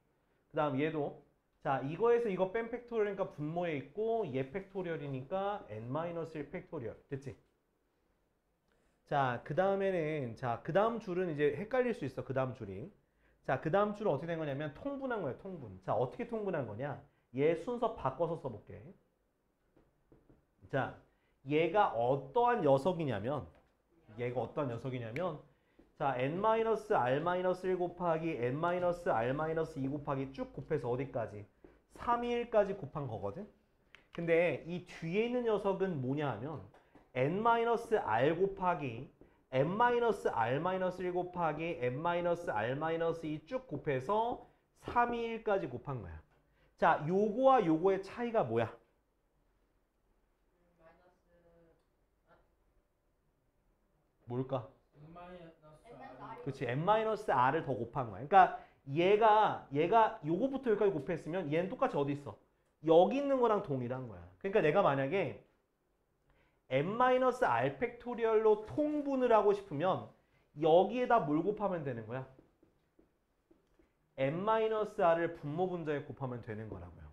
그 다음 얘도 자 이거에서 이거 뺀 팩토리얼이니까 분모에 있고 얘 팩토리얼이니까 n-1 팩토리얼 됐지? 자 그 다음에는 자 그 다음 줄은 이제 헷갈릴 수 있어. 그 다음 줄이 자 그 다음 줄은 어떻게 된 거냐면 통분한 거야. 통분. 자 어떻게 통분한 거냐 얘 순서 바꿔서 써볼게. 자 얘가 어떠한 녀석이냐면 자 n-r-1 곱하기 n-r-2 곱하기 쭉 곱해서 어디까지? 3일까지 곱한 거거든. 근데 이 뒤에 있는 녀석은 뭐냐 하면 n-r 곱하기 n-r-1 곱하기 n-r-2 쭉 곱해서 321까지 곱한 거야. 자 요거와 요거의 차이가 뭐야? 뭘까? 그렇지. n-r을 더 곱한 거야. 그러니까 얘가 요거부터 여기까지 곱했으면 얘는 똑같이 어디 있어? 여기 있는 거랑 동일한 거야. 그러니까 내가 만약에 n-r 팩토리얼로 통분을 하고 싶으면 여기에다 뭘 곱하면 되는 거야? n-r을 분모 분자에 곱하면 되는 거라고요.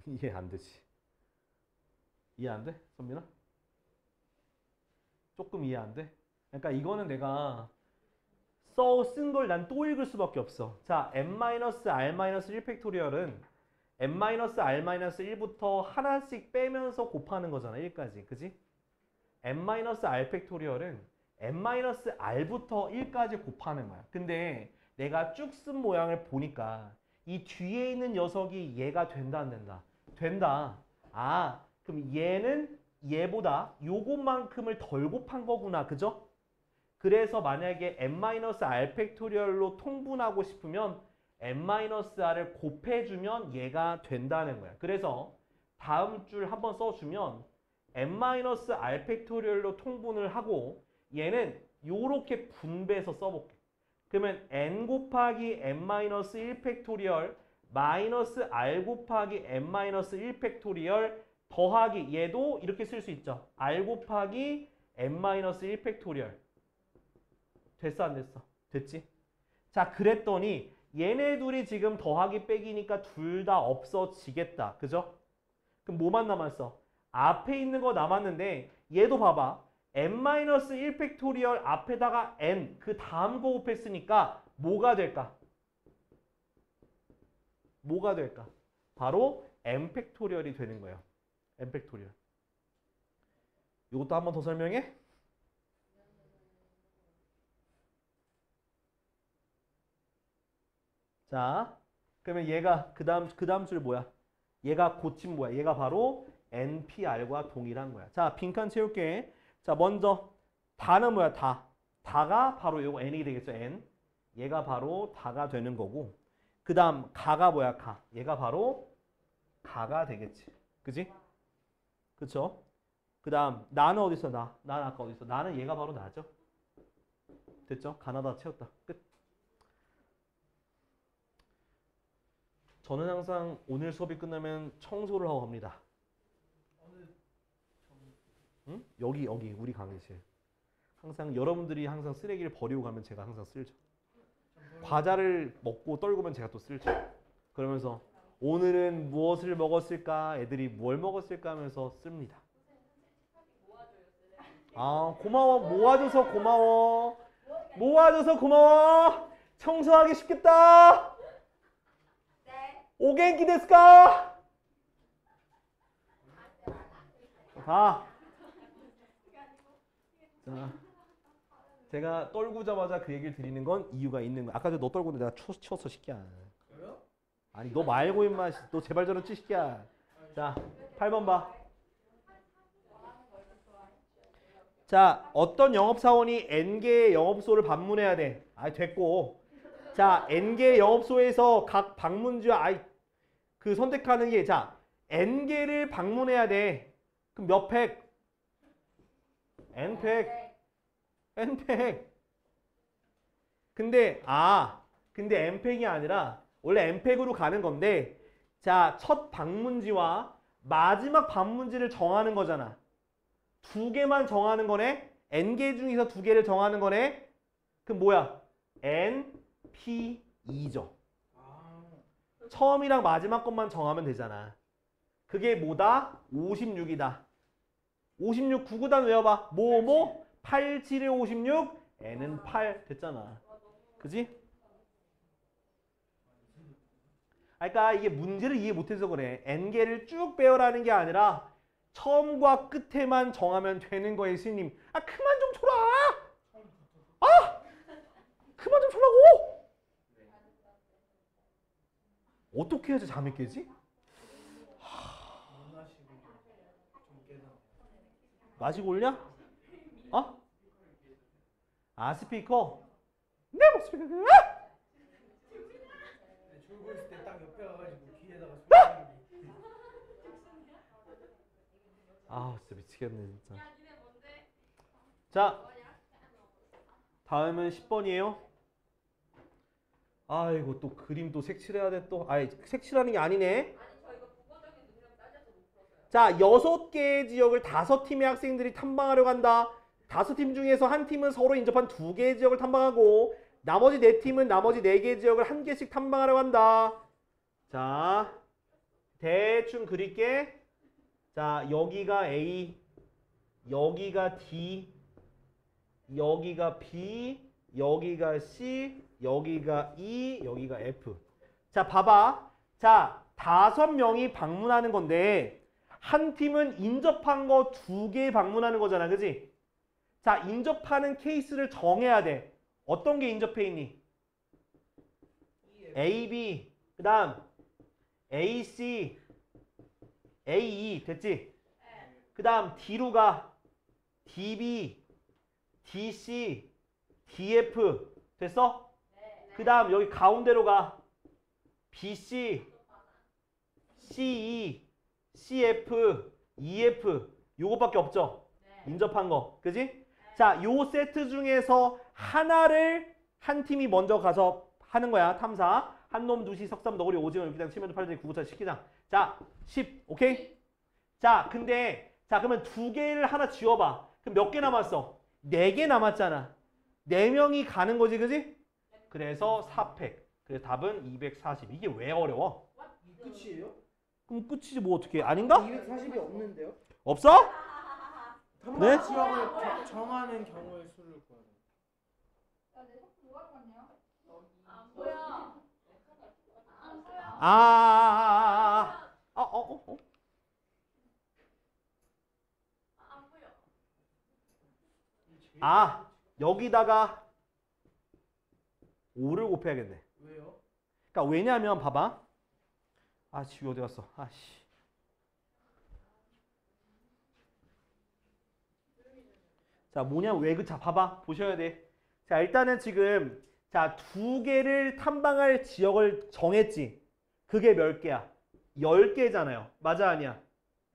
이해 안 되지? 이해 안 돼? 선민아? 조금 이해 안 돼? 그러니까 이거는 내가 쓴 걸 난 또 읽을 수밖에 없어. 자, n-r-1 팩토리얼은 n-r-1부터 하나씩 빼면서 곱하는 거잖아. 1까지. 그지? n-r 팩토리얼은 n-r부터 1까지 곱하는 거야. 근데 내가 쭉 쓴 모양을 보니까 이 뒤에 있는 녀석이 얘가 된다 안 된다? 된다. 아, 그럼 얘는 얘보다 요것만큼을 덜 곱한 거구나. 그죠? 그래서 만약에 n-r 팩토리얼로 통분하고 싶으면 n-r을 곱해주면 얘가 된다는 거야. 그래서 다음 줄 한번 써주면 n-r 팩토리얼로 통분을 하고 얘는 요렇게 분배해서 써볼게. 그러면 n 곱하기 n-1 팩토리얼 마이너스 r 곱하기 n-1 팩토리얼 더하기 얘도 이렇게 쓸 수 있죠. r 곱하기 n-1 팩토리얼. 됐어 안 됐어? 됐지? 자 그랬더니 얘네 둘이 지금 더하기 빼기니까 둘 다 없어지겠다. 그죠? 그럼 뭐만 남았어? 앞에 있는 거 남았는데 얘도 봐봐. n-1 팩토리얼 앞에다가 n 그 다음 거 곱했으니까 뭐가 될까? 뭐가 될까? 바로 n 팩토리얼이 되는 거예요. n 팩토리얼. 이것도 한 번 더 설명해. 자, 그러면 얘가 그 다음 줄 뭐야? 얘가 고침 뭐야? 얘가 바로 NPR과 동일한 거야. 자, 빈칸 채울게. 자, 먼저 다는 뭐야? 다. 다가 바로 요거 N이 되겠죠? N. 얘가 바로 다가 되는 거고. 그 다음 가가 뭐야? 가. 얘가 바로 가가 되겠지. 그지? 그쵸? 그 다음 나는 어디 있어? 나. 나는 아까 어디 있어? 나는 얘가 바로 나죠. 됐죠? 가나다 채웠다. 끝. 저는 항상 오늘 수업이 끝나면 청소를 하고 갑니다. 응? 여기 우리 강의실. 항상 여러분들이 항상 쓰레기를 버리고 가면 제가 항상 쓸죠. 과자를 먹고 떨구면 제가 또 쓸죠. 그러면서 오늘은 무엇을 먹었을까? 애들이 뭘 먹었을까 하면서 씁니다. 아, 고마워. 모아줘서 고마워. 모아줘서 고마워. 청소하기 쉽겠다. 오겐키 데스까? 자, 제가 떨구자마자 그 얘기를 드리는 건 이유가 있는 거야. 아까 너 떨구는데 내가 치웠어, 새끼야. 아니, 너 말고 임마. 너 제발 저러지, 새끼야. 자, 8번 봐. 자, 어떤 영업사원이 N개의 영업소를 방문해야 돼. 아, 됐고. 자, N개의 영업소에서 각 방문주와 그 선택하는 게, 자, N개를 방문해야 돼. 그럼 몇 팩? N팩. N팩. 근데 N팩이 아니라 원래 N팩으로 가는 건데, 자, 첫 방문지와 마지막 방문지를 정하는 거잖아. 두 개만 정하는 거네. N개 중에서 두 개를 정하는 거네. 그럼 뭐야? NP2죠. 처음이랑 마지막 것만 정하면 되잖아. 그게 뭐다? 56이다. 56 구구단 외워봐. 8, 7에 56, N은 8 됐잖아. 그지? 그러니까 이게 문제를 이해 못해서 그래. N개를 쭉 빼어라는 게 아니라 처음과 끝에만 정하면 되는 거예요, 스님. 그만 좀 쳐라! 그만 좀 쳐라고! 어떻게 해야지 잠이 깨지? 마시고 올냐? 스피커? 내 목소리가 졸고 있을 때 딱 옆에 가가지고 귀에다가 진짜 미치겠네 진짜. 자, 다음은 10번이에요. 아이고 또 그림 또 색칠해야 돼 또. 색칠하는 게 아니네. 자, 6개의 지역을 5팀의 학생들이 탐방하려고 한다. 5팀 중에서 한 팀은 서로 인접한 2개의 지역을 탐방하고 나머지 4팀은 나머지 4개의 지역을 1개씩 탐방하려고 한다. 자, 대충 그릴게. 자, 여기가 A, 여기가 D, 여기가 B, 여기가 C, 여기가 E, 여기가 F. 자, 봐봐. 자, 5명이 방문하는 건데 한 팀은 인접한 거 2개 방문하는 거잖아. 그지? 자, 인접하는 케이스를 정해야 돼. 어떤 게 인접해 있니? A, B, 그 다음 A, C, A, E 됐지? 그 다음 D로 가. D, B, D, C, D, F 됐어? 그 다음 여기 가운데로 가. B, C, C, E, C, F, E, F 요것밖에 없죠? 인접한 거. 그지? 자, 요 세트 중에서 하나를 한 팀이 먼저 가서 하는 거야. 탐사. 한놈, 두시, 석삼, 너구리, 오징어, 육기장, 칠면조, 팔전이, 구구차, 식기장. 자, 10. 오케이? 자, 그러면 2개를 하나 지워봐. 그럼 몇 개 남았어? 4개 남았잖아. 4명이 가는 거지, 그지? 그래서 4팩. 그래서 답은 240. 이게 왜 어려워? 끝이에요? 그럼 끝이지 뭐 어떻게 아닌가? 240이 없는데요? 없어? 네? 지역을 정하는 경우의 수를 구하는. 안 보여. 여기다가 5를 곱해야겠네. 왜요? 그러니까 왜냐면 봐봐. 지우 어디 갔어? 자, 뭐냐? 왜 자, 봐봐. 보셔야 돼. 자, 일단은 지금 자, 두 개를 탐방할 지역을 정했지. 그게 몇 개야? 10개잖아요. 맞아 아니야?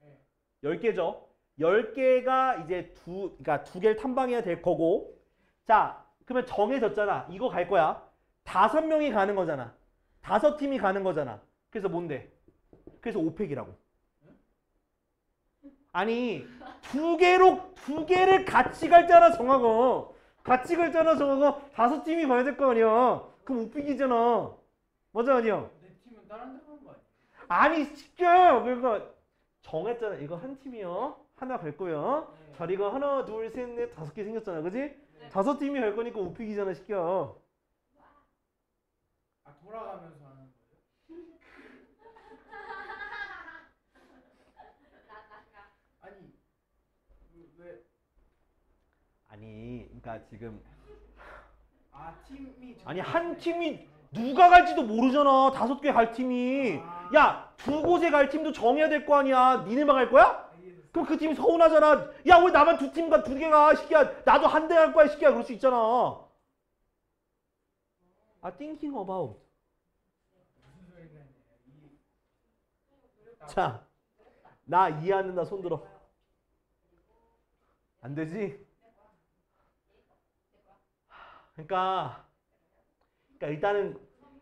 네. 10개죠. 10개가 이제 그러니까 두 개를 탐방해야 될 거고. 자, 그러면 정해졌잖아. 이거 갈 거야. 5명이 가는 거잖아. 5팀이 가는 거잖아. 그래서 뭔데? 그래서 5팩이라고. 아니, 두 개를 같이 갈잖아, 정하고. 같이 갈잖아, 정하고. 5팀이 가야 될 거 아니야. 그럼 5팩이잖아. 맞아, 아니야? 내 팀은 다른 데 가는 거 아니야? 아니, 시켜! 그러니까, 정했잖아. 이거 한 팀이요. 하나 갈 거야. 네. 자리가 하나, 둘, 셋, 넷, 5개 생겼잖아. 그지? 네. 5팀이 갈 거니까 5팩이잖아, 시켜. 돌아가면서 하는 거예요? 아니 왜? 아니, 그러니까 지금. 팀이 아니, 한 팀이 누가 갈지도 모르잖아. 5개 갈 팀이. 야, 2곳에 갈 팀도 정해야 될 거 아니야. 니네만 갈 거야? 그럼 그 팀이 서운하잖아. 야, 왜 나만 2팀과 2개가 시키야. 나도 한 대 갈 거야, 시키야. 그럴 수 있잖아. thinking about. 무슨 소리가 있냐? 자, 나 이해 안 된다. 손 들어. 안 되지? 그러니까 일단은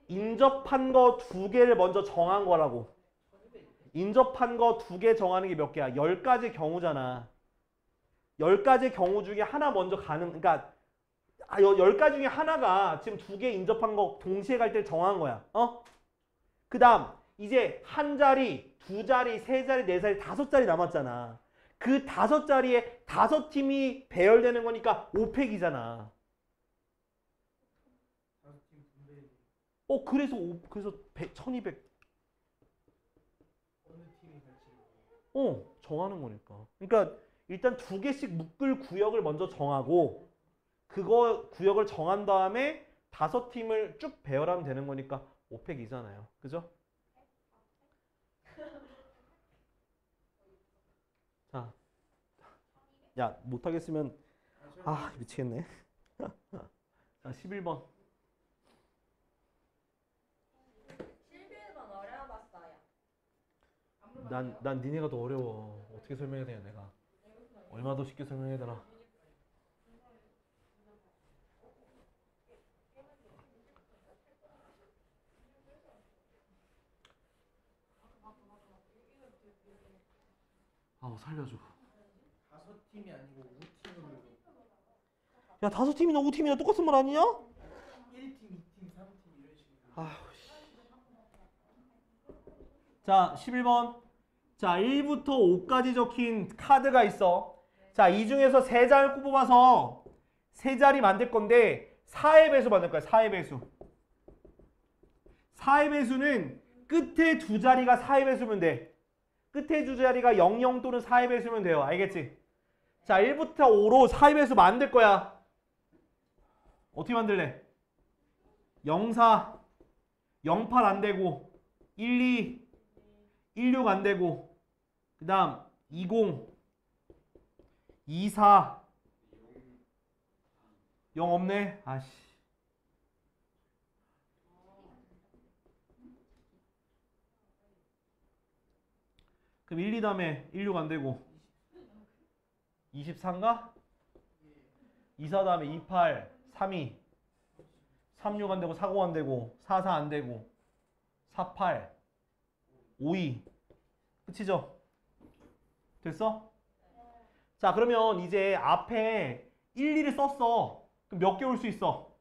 인접한 거 2개를 먼저 정한 거라고. 인접한 거 2개 정하는 게 몇 개야? 10가지 경우잖아. 10가지 경우 중에 하나 먼저 가는, 그러니까 10가지 중에 하나가 지금 2개 인접한 거 동시에 갈 때 정한 거야. 그 다음 이제 한 자리, 2자리, 3자리, 4자리, 5자리 남았잖아. 그 5자리에 5팀이 배열되는 거니까 5팩이잖아. 그래서 1200. 어느 팀이 갈지. 정하는 거니까. 그러니까 일단 2개씩 묶을 구역을 먼저 정하고 그거 구역을 정한 다음에 5팀을 쭉 배열하면 되는 거니까 5팩이잖아요. 그죠? 자, 야, 못하겠으면 미치겠네. 자, 11번. 11번 어려워봤어요. 난 니네가 더 어려워. 어떻게 설명해야 되냐, 내가. 얼마나 더 쉽게 설명해야 되나. 살려줘. 5팀이 아니고 5팀으로. 야, 5팀이나 5팀이나 똑같은 말 아니냐? 1팀, 2팀, 3팀 이런 식으로. 자, 11번. 자, 1부터 5까지 적힌 카드가 있어. 자, 이 중에서 3장을 뽑아서 3자리 만들 건데 4의 배수 만들 거야. 4의 배수. 4의 배수는 끝에 2자리가 4의 배수면 돼. 끝에 2자리가 00 또는 4의 배수면 돼요. 알겠지? 자, 1부터 5로 4의 배수 만들 거야. 어떻게 만들래? 04, 08 안 되고 12, 16 안 되고 그 다음 20, 24 0 없네. 그럼 1, 2 다음에 16 안 되고 24인가? 24 다음에 28, 32 36 안 되고 40 안 되고 44 안 되고 48 52 끝이죠? 됐어? 자, 그러면 이제 앞에 1, 2를 썼어. 그럼 몇 개 올 수 있어?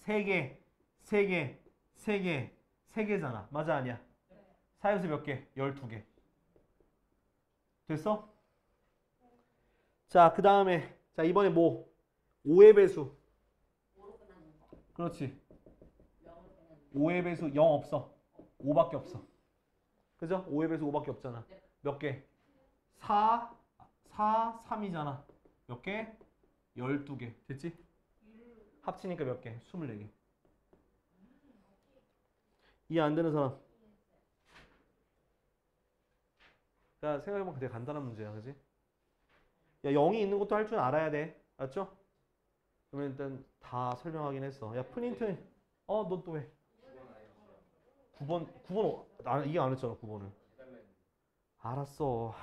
3개, 3개, 3개, 3개잖아. 맞아 아니야? 4에서 몇 개? 12개. 됐어? 자, 그 다음에 자, 이번에 뭐? 5의 배수. 그렇지. 5의 배수 0 없어. 5밖에 없어. 그죠? 5의 배수 5밖에 없잖아. 몇 개? 4, 3이잖아. 몇 개? 12개. 됐지? 합치니까 몇 개? 24개. 이해 안 되는 사람? 그러니까 생각해보면 되게 간단한 문제야. 그지? 야, 0이 있는 것도 할 줄 알아야 돼. 알았죠? 그러면 일단 다 설명하긴 했어. 야, 프린트. 너 또 왜? 9번, 이게 안 했잖아, 9번을. 알았어.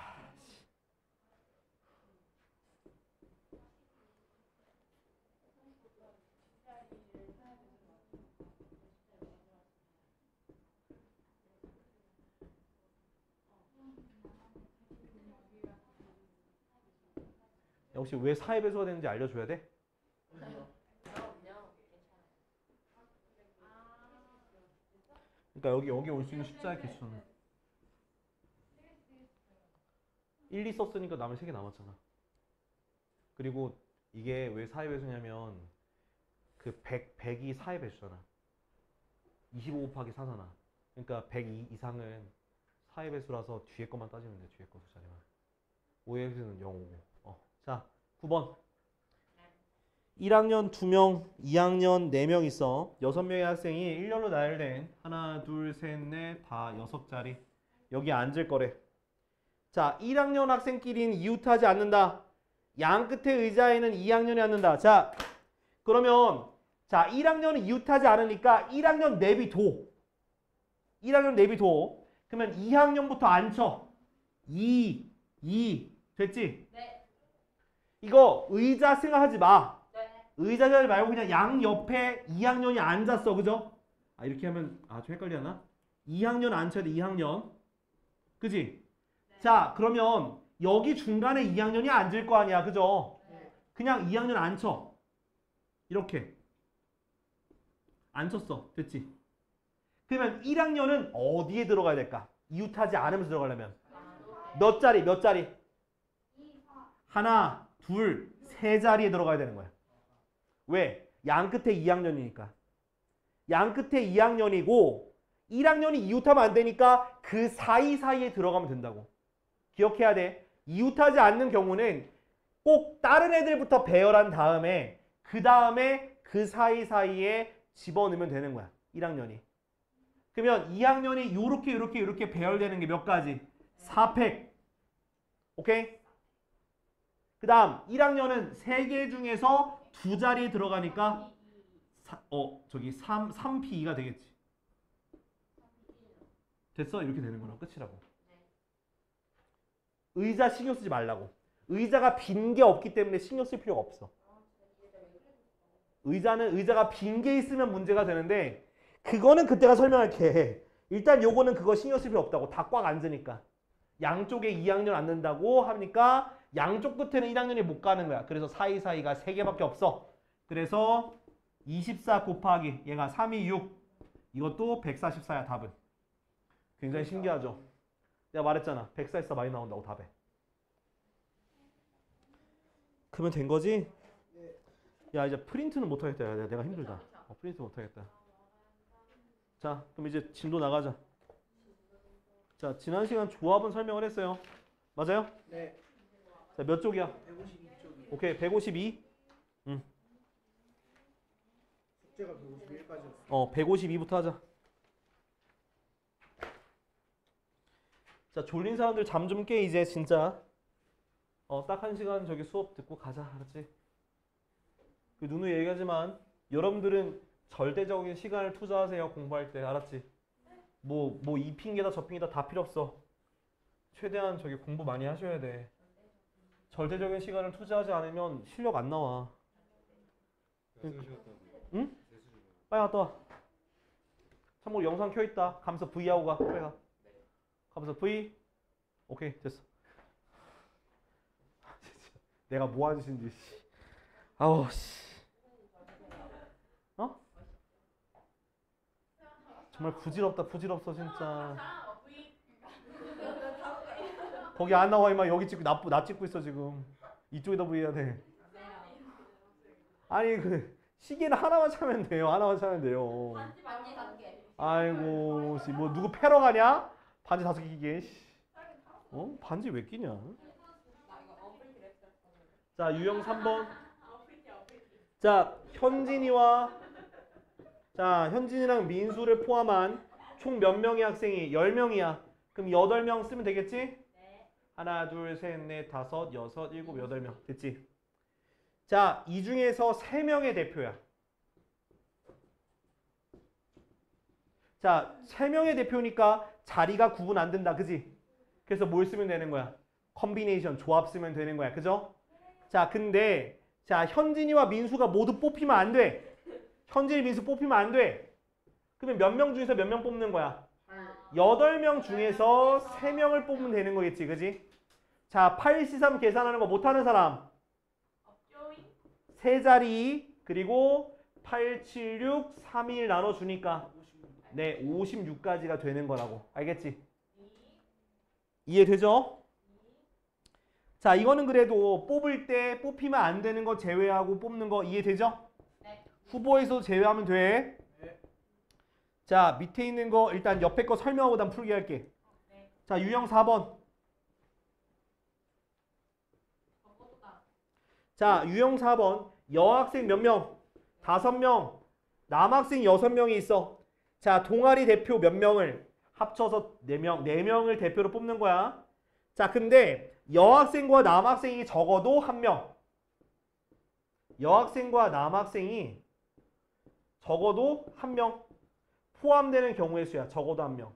혹시 왜 4의 배수가 되는지 알려줘야 돼? 그러니까 여기 올 수 있는 숫자의 개수는 1, 2 썼으니까 남은 3개 남았잖아. 그리고 이게 왜 4의 배수냐면 그 100이 4의 배수잖아. 25 곱하기 4잖아. 그러니까 100 이상은 4의 배수라서 뒤에 것만 따지면 돼. 뒤에 거 두 자리만. 5의 배수는 0, 5. 자, 9번. 1학년 2명, 2학년 4명 있어. 6명의 학생이 1년로 나열된 하나, 둘, 셋, 넷, 다 6자리. 여기 앉을 거래. 자, 1학년 학생끼리는 이웃하지 않는다. 양 끝에 의자에는 2학년이 앉는다. 자, 그러면 자, 1학년은 이웃하지 않으니까 1학년 내비둬. 1학년 내비둬. 그러면 2학년부터 앉혀. 2 됐지? 네. 이거 의자 생각하지 마. 네. 의자 생각하지 말고 그냥 양 옆에 2학년이 앉았어. 그죠? 이렇게 하면 좀 헷갈리나? 2학년 앉혀야 돼. 2학년. 그지? 네. 자, 그러면 여기 중간에 2학년이 앉을 거 아니야. 그죠? 네. 그냥 2학년 앉혀. 이렇게. 앉혔어. 됐지? 그러면 1학년은 어디에 들어가야 될까? 이웃하지 않으면서 들어가려면. 몇 자리? 하나, 둘, 세 자리에 들어가야 되는 거야. 왜? 양 끝에 2학년이니까. 양 끝에 2학년이고 1학년이 이웃하면 안 되니까 그 사이사이에 들어가면 된다고. 기억해야 돼. 이웃하지 않는 경우는 꼭 다른 애들부터 배열한 다음에 그 다음에 그 사이사이에 집어넣으면 되는 거야. 1학년이. 그러면 2학년이 요렇게 배열되는 게 몇 가지? 4팩. 오케이? 그 다음 1학년은 3개 중에서 2자리에 들어가니까 3P2가 되겠지. 됐어? 이렇게 되는 거랑 끝이라고. 의자 신경 쓰지 말라고. 의자가 빈 게 없기 때문에 신경 쓸 필요가 없어. 의자가 빈 게 있으면 문제가 되는데 그거는 그때가 설명할게. 일단 요거는 그거 신경 쓸 필요 없다고. 다 꽉 앉으니까. 양쪽에 2학년 앉는다고 하니까 양쪽 끝에는 1학년이 못 가는 거야. 그래서 사이사이가 3개밖에 없어. 그래서 24 곱하기 얘가 3, 2, 6. 이것도 144야 답은. 굉장히 신기하죠. 내가 말했잖아. 144 많이 나온다고 답에. 그러면 된 거지? 야 이제 프린트는 못하겠다. 야, 내가 힘들다. 프린트 못하겠다. 자 그럼 이제 진도 나가자. 자 지난 시간 조합은 설명을 했어요. 맞아요? 네. 자 몇 쪽이야? 152쪽이요. 오케이 152. 숙제가 151까지였어요. 152부터 하자. 자 졸린 사람들 잠 좀 깨 이제 진짜. 딱 1시간 저기 수업 듣고 가자. 알았지? 그 누누이 얘기하지만 여러분들은 절대적인 시간을 투자하세요. 공부할 때. 알았지? 이 핑계다 저 핑계다 다 필요 없어. 최대한 저기 공부 많이 하셔야 돼. 절대적인 시간을 투자하지 않으면 실력 안 나와. 응? 빨리 갔다 와. 참고로 영상 켜있다. 가면서 V 하고 가. 빨리 가. 가면서 V. 오케이 됐어. 내가 뭐 하는 짓인지. 아우 씨. 정말 부질없어 진짜. 거기 안 나와 임마. 여기 찍고 나 찍고 있어 지금. 이쪽에다 보여야 돼. 아니 그 시계는 하나만 차면 돼요. 하나만 차면 돼요. 반지 3개. 아이고, 뭐 누구 패러 가냐? 반지 5개 끼게. 반지 왜 끼냐? 자, 유형 3번. 자, 현진이랑 민수를 포함한 총 몇 명의 학생이? 10명이야. 그럼 8명 쓰면 되겠지? 하나, 둘, 셋, 넷, 다섯, 여섯, 일곱, 8명. 됐지? 자, 이 중에서 3명의 대표야. 자, 3명의 대표니까 자리가 구분 안 된다. 그지? 그래서 뭘 쓰면 되는 거야? 컨비네이션, 조합 쓰면 되는 거야. 그죠? 자, 근데 자, 현진이와 민수가 모두 뽑히면 안 돼. 현진이, 민수 뽑히면 안 돼. 그러면 몇 명 중에서 몇 명 뽑는 거야? 8명 중에서 3명을 뽑으면 되는 거겠지. 그지? 자, 8C3 계산하는 거 못하는 사람. 세 자리 그리고 8, 7, 6, 3, 1 나눠주니까 56까지가 되는 거라고. 알겠지? 이해되죠? 자, 이거는 그래도 뽑을 때 뽑히면 안 되는 거 제외하고 뽑는 거 이해되죠? 네. 후보에서 제외하면 돼. 네. 자, 밑에 있는 거 일단 옆에 거 설명하고 난 풀기 할게. 네. 자, 유형 4번. 자, 유형 4번. 여학생 몇 명? 5명. 남학생 6명이 있어. 자, 동아리 대표 몇 명을 합쳐서 4명, 4명을 대표로 뽑는 거야. 자, 근데 여학생과 남학생이 적어도 1명. 여학생과 남학생이 적어도 1명. 포함되는 경우의 수야. 적어도 1명.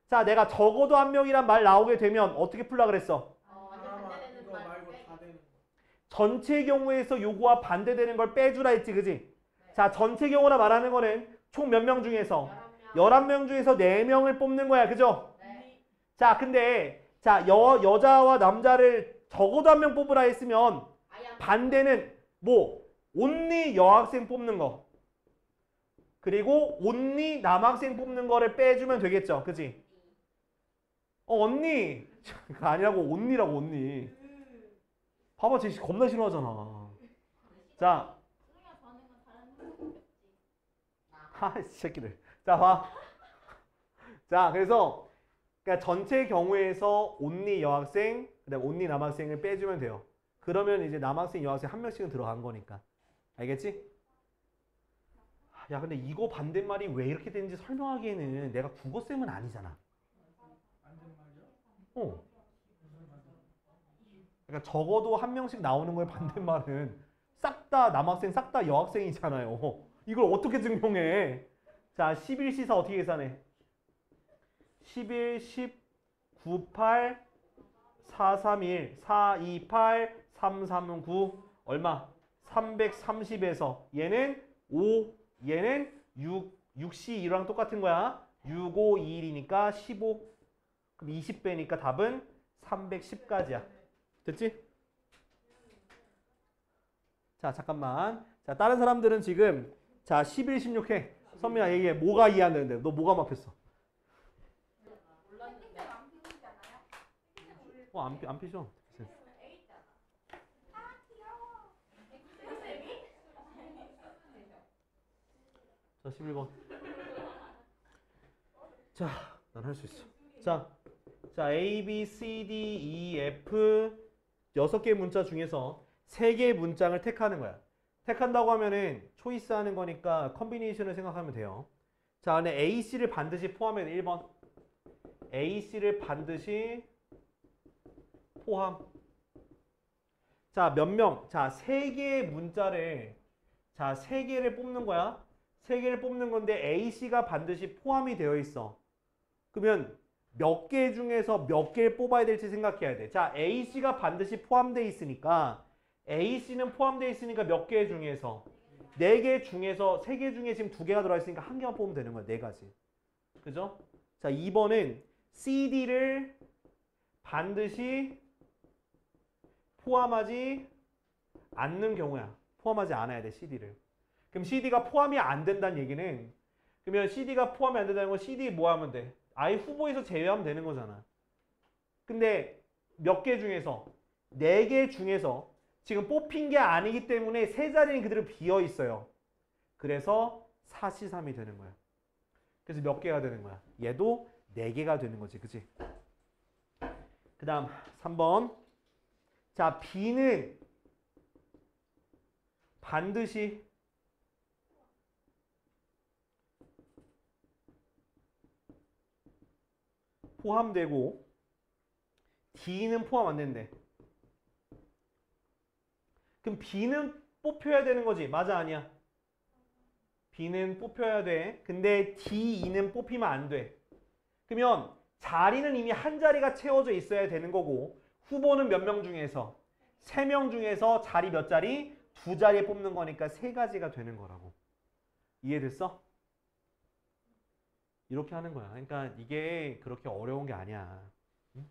자, 내가 적어도 1명이란 말 나오게 되면 어떻게 풀라 그랬어? 이거 말고 다 되는 거. 전체 경우에서 요거와 반대되는 걸 빼주라 했지. 그지? 자, 전체 경우라 말하는 거는 총 몇 명 중에서 11명 중에서 4명을 뽑는 거야. 그죠? 자, 근데 자, 여자와 남자를 적어도 1명 뽑으라 했으면 반대는 뭐 온리 여학생 뽑는 거 그리고 온리 남학생 뽑는 거를 빼주면 되겠죠. 그지? 언니 그거 아니라고. 온리라고. 온리. 봐봐, 쟤 겁나 싫어하잖아. 자, 이 새끼들. 자, 봐. 자, 그래서 그러니까 전체 경우에서 온리 여학생, 그다음 온리 남학생을 빼주면 돼요. 그러면 이제 남학생, 여학생 1명씩은 들어간 거니까. 알겠지? 야, 근데 이거 반대말이 왜 이렇게 되는지 설명하기에는 내가 국어쌤은 아니잖아. 그러니까 적어도 1명씩 나오는 거에 반대말은 싹 다 남학생, 싹 다 여학생이잖아요. 이걸 어떻게 증명해? 자, 11C4 어떻게 계산해? 11, 10, 9, 8, 4, 3, 1, 4, 2, 8, 3, 3, 9 얼마? 330에서 얘는 5, 얘는 6, 6C2랑 똑같은 거야. 6, 5, 2, 1이니까 15. 그럼 20배니까 답은 310까지야. 됐지? 자, 잠깐만. 자, 다른 사람들은 지금 자, 11, 16 해. 선민아, 얘기해. 뭐가 이해 안 되는데? 너 뭐가 막혔어? 안 피셔. 자, 11번. 자, 난 할 수 있어. 자, A, B, C, D, E, F 6개의 문자 중에서 3개의 문장을 택하는 거야. 택한다고 하면은 초이스 하는 거니까 컨비네이션을 생각하면 돼요. 자, 근데 A, C를 반드시 포함해야 돼. 1번. A, C를 반드시 포함. 자, 몇 명? 자, 3개의 문자를 자, 3개를 뽑는 거야. 3개를 뽑는 건데 A, C가 반드시 포함이 되어 있어. 그러면 몇 개 중에서 몇 개를 뽑아야 될지 생각해야 돼. 자, A, C가 반드시 포함되어 있으니까 A, C는 포함되어 있으니까 몇 개 중에서 4개 중에서 3개 중에 지금 2개가 들어가 있으니까 1개만 뽑으면 되는 거야. 4가지. 그죠? 자, 2번은 C, D를 반드시 포함하지 않는 경우야. 포함하지 않아야 돼. CD를. 그럼 CD가 포함이 안 된다는 얘기는 그러면 CD가 포함이 안 된다는 건 CD 뭐 하면 돼? 아예 후보에서 제외하면 되는 거잖아. 근데 몇 개 중에서 4개 중에서 지금 뽑힌 게 아니기 때문에 세 자리는 그대로 비어 있어요. 그래서 4C3이 되는 거야. 그래서 몇 개가 되는 거야? 얘도 4개가 되는 거지. 그치? 그 다음 3번. 자, B는 반드시 포함되고 D는 포함 안 된대. 그럼 B는 뽑혀야 되는 거지. 맞아 아니야? B는 뽑혀야 돼. 근데 D2는 뽑히면 안 돼. 그러면 자리는 이미 한 자리가 채워져 있어야 되는 거고 후보는 몇 명 중에서? 3명 중에서 자리 몇 자리? 2자리에 뽑는 거니까 3가지가 되는 거라고. 이해됐어? 이렇게 하는 거야. 그러니까 이게 그렇게 어려운 게 아니야. 응?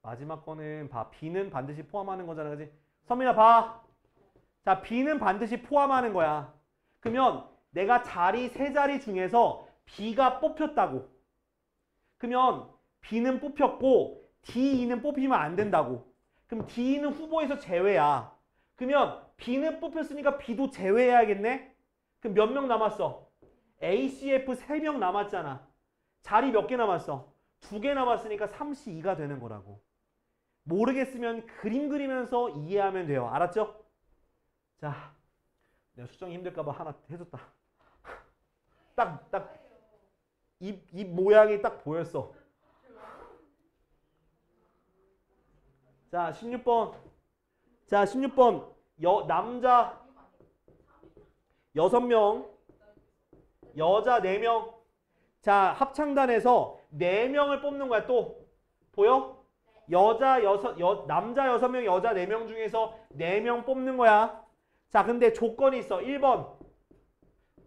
마지막 거는 봐. B는 반드시 포함하는 거잖아. 그지? 선민아 봐. 자, B는 반드시 포함하는 거야. 그러면 내가 자리 3자리 중에서 B가 뽑혔다고. 그러면 B는 뽑혔고 D2는 뽑히면 안 된다고. 그럼 D2는 후보에서 제외야. 그러면 B는 뽑혔으니까 B도 제외해야겠네? 그럼 몇 명 남았어? A, C, F 3명 남았잖아. 자리 몇 개 남았어? 2개 남았으니까 3C2가 되는 거라고. 모르겠으면 그림 그리면서 이해하면 돼요. 알았죠? 자, 내가 수정이 힘들까봐 하나 해줬다. 딱 입 모양이 딱 보였어. 자, 16번. 자, 16번. 남자 6명, 여자 4명. 자, 합창단에서 4명을 뽑는 거야. 또 보여? 남자 6명, 여자 4명 중에서 4명 뽑는 거야. 자, 근데 조건이 있어. 1번.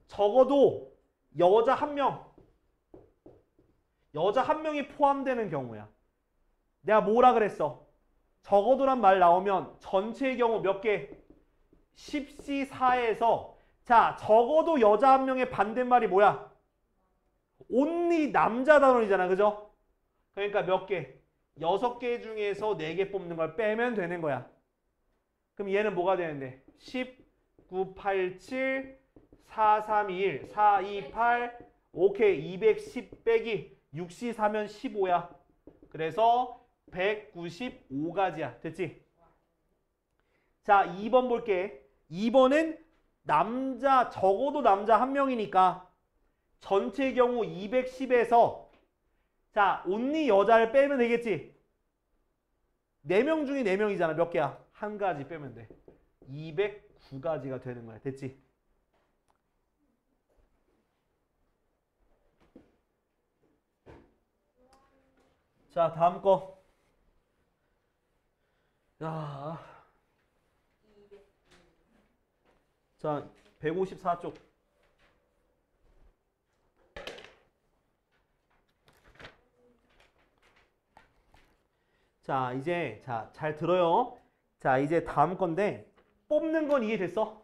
적어도 여자 1명. 여자 1명이 포함되는 경우야. 내가 뭐라 그랬어? 적어도란 말 나오면 전체의 경우 몇 개? 10C4에서 자, 적어도 여자 1명의 반대말이 뭐야? only 남자 단원이잖아. 그죠? 그러니까 몇 개? 6개 중에서 4개 뽑는 걸 빼면 되는 거야. 그럼 얘는 뭐가 되는데? 10, 9, 8, 7, 4, 3, 2, 1, 4, 2, 8, 오케이. 210 빼기 6C4면 15야. 그래서 195가지야. 됐지? 자, 2번 볼게. 2번은 적어도 남자 1명이니까 전체 경우 210에서 자, only 여자를 빼면 되겠지? 4명 중에 4명이잖아. 몇 개야? 한 가지 빼면 돼. 209가지가 되는 거야. 됐지? 자, 다음 거. 자, 154쪽. 자, 이제 잘 들어요. 자, 이제 다음 건데 뽑는 건 이해됐어?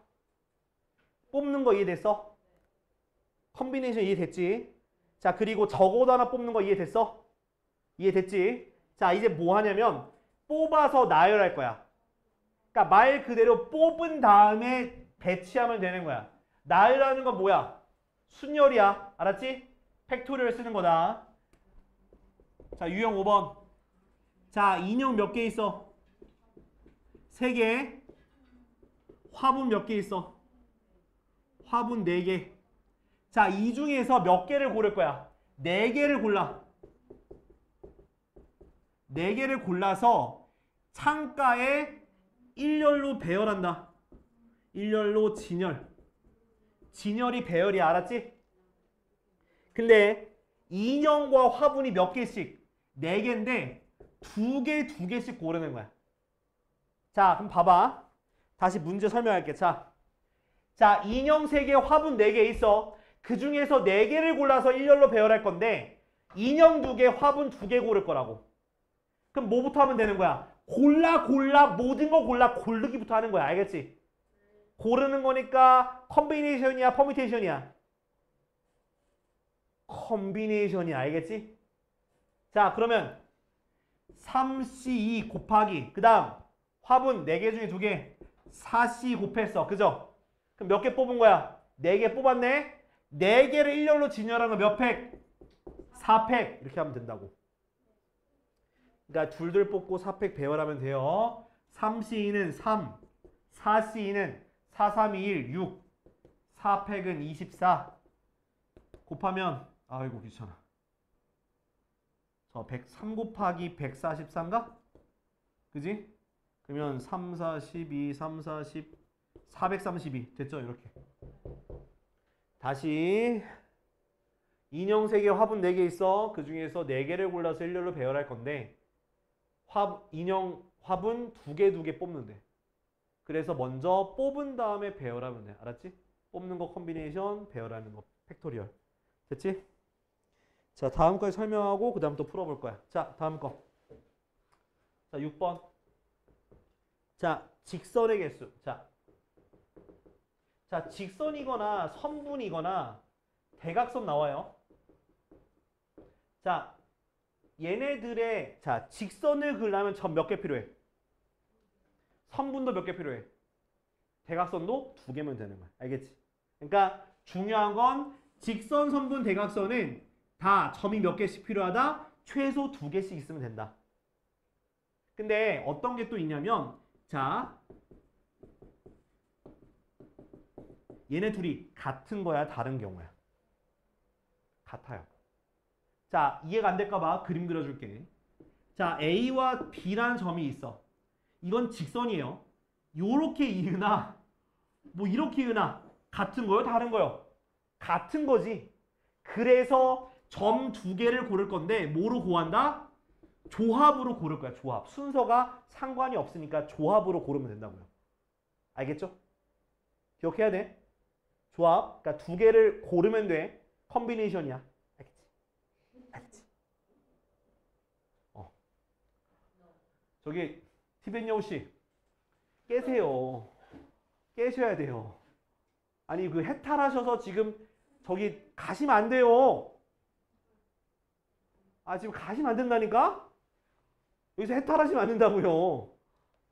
뽑는 거 이해됐어? 컨비네이션 이해됐지? 자, 그리고 적어도 하나 뽑는 거 이해됐어? 이해됐지? 자, 이제 뭐 하냐면 뽑아서 나열할 거야. 그러니까 말 그대로 뽑은 다음에 배치하면 되는 거야. 나열하는 건 뭐야? 순열이야. 알았지? 팩토리얼 쓰는 거다. 자, 유형 5번. 자, 인형 몇 개 있어? 3개. 화분 몇 개 있어? 화분 4개. 자, 이 중에서 몇 개를 고를 거야? 4개를 골라. 4개를 골라서 창가에 일렬로 배열한다. 일렬로 진열. 진열이 배열이야. 알았지? 근데 인형과 화분이 몇 개씩? 4개인데 2개씩 고르는 거야. 자, 그럼 봐봐. 다시 문제 설명할게. 자, 인형 3개, 화분 4개 있어. 그 중에서 4개를 골라서 일렬로 배열할 건데 인형 2개, 화분 2개 고를 거라고. 그럼 뭐부터 하면 되는 거야? 골라 모든 거 골라 고르기부터 하는 거야. 알겠지? 고르는 거니까 컨비네이션이야, 퍼뮤테이션이야? 컨비네이션이야. 알겠지? 자, 그러면 3C2 곱하기 그 다음 화분 4개 중에 2개 4C 곱했어. 그죠? 그럼 몇 개 뽑은 거야? 4개 뽑았네? 4개를 일렬로 진열한 거 몇 팩? 4팩. 이렇게 하면 된다고. 그러니까 둘둘 뽑고 4팩 배열하면 돼요. 3C2는 3, 4C2는 4, 3, 2, 1, 6, 4팩은 24 곱하면 아이고 귀찮아. 저 103 곱하기 143인가? 그지? 그러면 3, 4, 12, 3, 4, 10, 432 됐죠? 이렇게. 다시 인형 3개, 화분 4개 있어. 그 중에서 4개를 골라서 일렬로 배열할 건데 인형, 화분 2개 뽑는 데. 그래서 먼저 뽑은 다음에 배열하면 돼. 알았지? 뽑는 거 컴비네이션, 배열하는 거 팩토리얼. 됐지? 자, 다음 거에 설명하고 그 다음 또 풀어볼 거야. 자, 다음 거. 자, 6번. 자, 직선의 개수. 자, 직선이거나 선분이거나 대각선 나와요. 자, 얘네들의 자 직선을 그리려면 점 몇 개 필요해? 선분도 몇 개 필요해? 대각선도 2개면 되는 거야. 알겠지? 그러니까 중요한 건 직선, 선분, 대각선은 다 점이 몇 개씩 필요하다? 최소 2개씩 있으면 된다. 근데 어떤 게 또 있냐면 자 얘네 둘이 같은 거야? 다른 경우야? 같아요. 자, 이해가 안 될까 봐 그림 그려줄게. 자, A와 B라는 점이 있어. 이건 직선이에요. 요렇게 이으나 뭐 이렇게 이으나 같은 거요? 다른 거요? 같은 거지. 그래서 점 2개를 고를 건데 뭐로 고한다? 조합으로 고를 거야. 조합. 순서가 상관이 없으니까 조합으로 고르면 된다고요. 알겠죠? 기억해야 돼. 조합. 그러니까 2개를 고르면 돼. 컴비네이션이야. 알겠지? 알겠지? 저기 티벤여우 씨 깨세요. 깨셔야 돼요. 아니 그 해탈하셔서 지금 저기 가시면 안 돼요. 아 지금 가시면 안 된다니까? 여기서 해탈하시면 안 된다고요.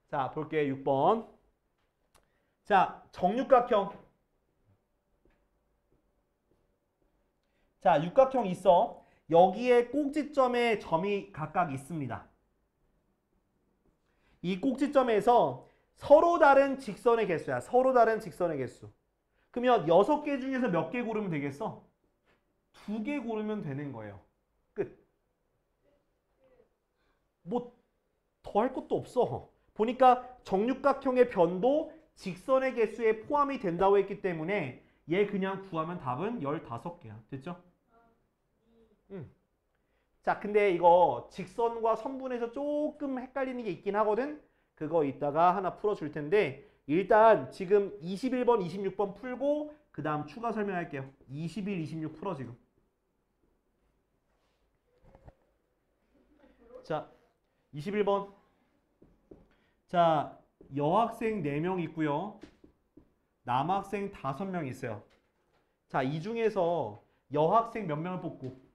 자 볼게 6번. 자 정육각형. 자 육각형 있어. 여기에 꼭지점에 점이 각각 있습니다. 이 꼭지점에서 서로 다른 직선의 개수야. 서로 다른 직선의 개수. 그러면 6개 중에서 몇 개 고르면 되겠어? 2개 고르면 되는 거예요. 끝. 뭐 더 할 것도 없어. 보니까 정육각형의 변도 직선의 개수에 포함이 된다고 했기 때문에 얘 그냥 구하면 답은 15개야. 됐죠? 자, 근데 이거 직선과 선분에서 조금 헷갈리는 게 있긴 하거든. 그거 이따가 하나 풀어줄 텐데 일단 지금 21번, 26번 풀고 그 다음 추가 설명할게요. 21, 26 풀어 지금. 자, 21번. 자, 여학생 4명 있고요. 남학생 5명 있어요. 자, 이 중에서 여학생 몇 명을 뽑고?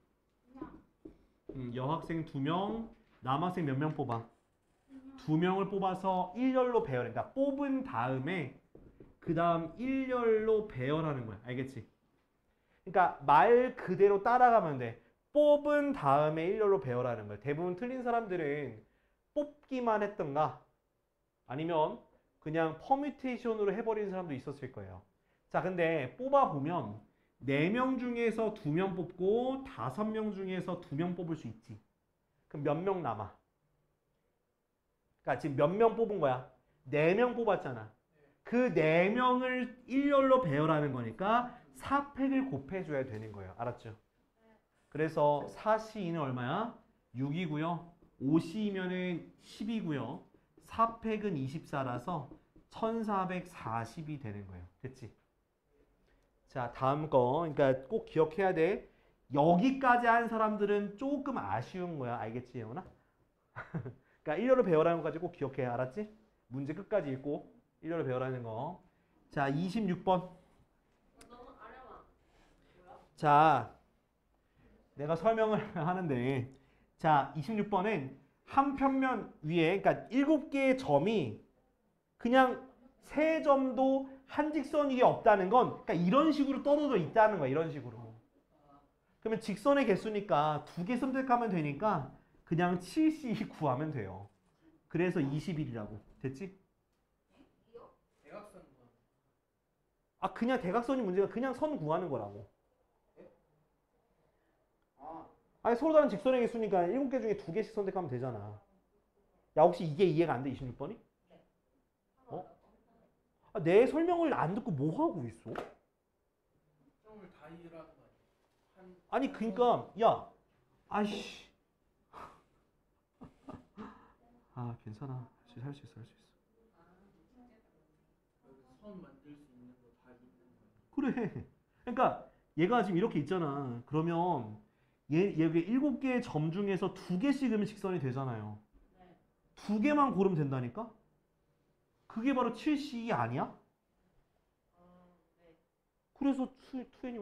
여학생 2명, 남학생 몇 명 뽑아? 2명을 뽑아서 일렬로 배열. 그러니까 뽑은 다음에 그 다음 일렬로 배열하는 거야. 알겠지? 그러니까 말 그대로 따라가면 돼. 뽑은 다음에 일렬로 배열하는 거야. 대부분 틀린 사람들은 뽑기만 했던가 아니면 그냥 퍼뮤테이션으로 해버리는 사람도 있었을 거예요. 자, 근데 뽑아보면 4명 중에서 2명 뽑고 5명 중에서 2명 뽑을 수 있지. 그럼 몇 명 남아? 그러니까 지금 몇 명 뽑은 거야? 4명 뽑았잖아. 그 4명을 일렬로 배열하는 거니까 4팩을 곱해줘야 되는 거예요. 알았죠? 그래서 4C2는 얼마야? 6이고요. 5C이면은 10이고요. 4팩은 24라서 1440이 되는 거예요. 됐지? 자, 다음 거. 그러니까 꼭 기억해야 돼. 여기까지 한 사람들은 조금 아쉬운 거야. 알겠지, 예원아? 그러니까 일렬로 배열하는 거 가지고 꼭 기억해. 알았지? 문제 끝까지 읽고 일렬로 배열하는 거. 자, 26번. 너무 아려워. 자, 내가 설명을 하는데 자, 26번은 한 평면 위에 그러니까 7개의 점이 그냥 3점도 한 직선이 없다는 건 그러니까 이런 식으로 떨어져 있다는 거야. 이런 식으로. 그러면 직선의 개수니까 두 개 선택하면 되니까 그냥 7C 구하면 돼요. 그래서 21이라고. 됐지? 대각선 아 그냥 대각선이 문제가 그냥 선 구하는 거라고. 아니 서로 다른 직선의 개수니까 7개 중에 2개씩 선택하면 되잖아. 야 혹시 이게 이해가 안 돼? 26번이? 어? 아, 내 설명을 안 듣고 뭐 하고 있어? 점을 다 이해하는 거 아니야? 아니 그니까 야 아이씨 아 괜찮아 할 수 있어 선 만들 수 있는 거 다 있는 거야. 그래 그러니까 얘가 지금 이렇게 있잖아. 그러면 여기 7개의 점 중에서 2개씩이면 직선이 되잖아요. 2개만 고르면 된다니까? 그게 바로 7C 아니야? 그래서 21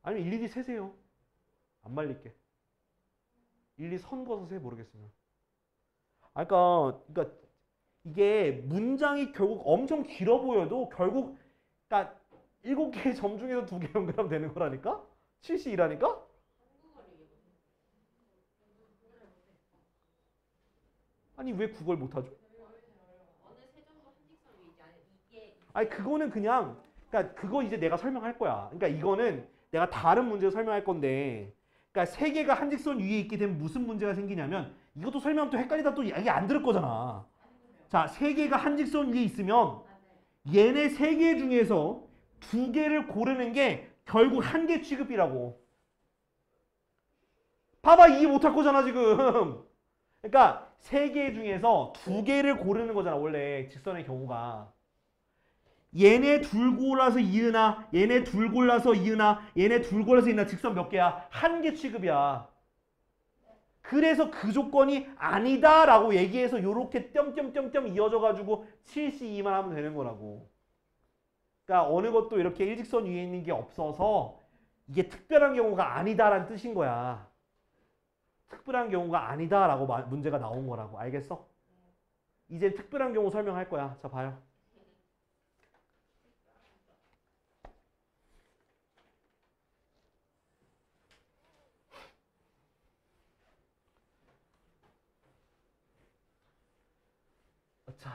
아니면 일일이 세세요. 안 말릴게. 일일이 선 그어서 세 모르겠으면. 아, 그러니까 이게 문장이 결국 엄청 길어 보여도 결국 그러니까 7개의 점 중에서 2개 연결하면 되는 거라니까? 7C이라니까? 아니 왜 그걸 못하죠? 아니 그거는 그냥 그러니까 그거 이제 내가 설명할 거야. 그러니까 이거는 내가 다른 문제로 설명할 건데 그러니까 세 개가 한 직선 위에 있게 되면 무슨 문제가 생기냐면 이것도 설명하면 또 헷갈리다 또 이게 안 들을 거잖아. 자, 세 개가 한 직선 위에 있으면 얘네 세 개 중에서 2개를 고르는 게 결국 한 개 취급이라고. 봐봐 이해 못할 거잖아 지금. 그러니까 세 개 중에서 2개를 고르는 거잖아 원래 직선의 경우가. 얘네 둘 골라서 이으나 얘네 둘 골라서 이으나 얘네 둘 골라서 이으나 직선 몇 개야? 한 개 취급이야. 그래서 그 조건이 아니다 라고 얘기해서 요렇게 점점점점 이어져 가지고 7C2만 하면 되는 거라고. 그러니까 어느 것도 이렇게 일직선 위에 있는 게 없어서 이게 특별한 경우가 아니다라는 뜻인 거야. 특별한 경우가 아니다라고 문제가 나온 거라고. 알겠어? 이제 특별한 경우 설명할 거야. 자 봐요. 자,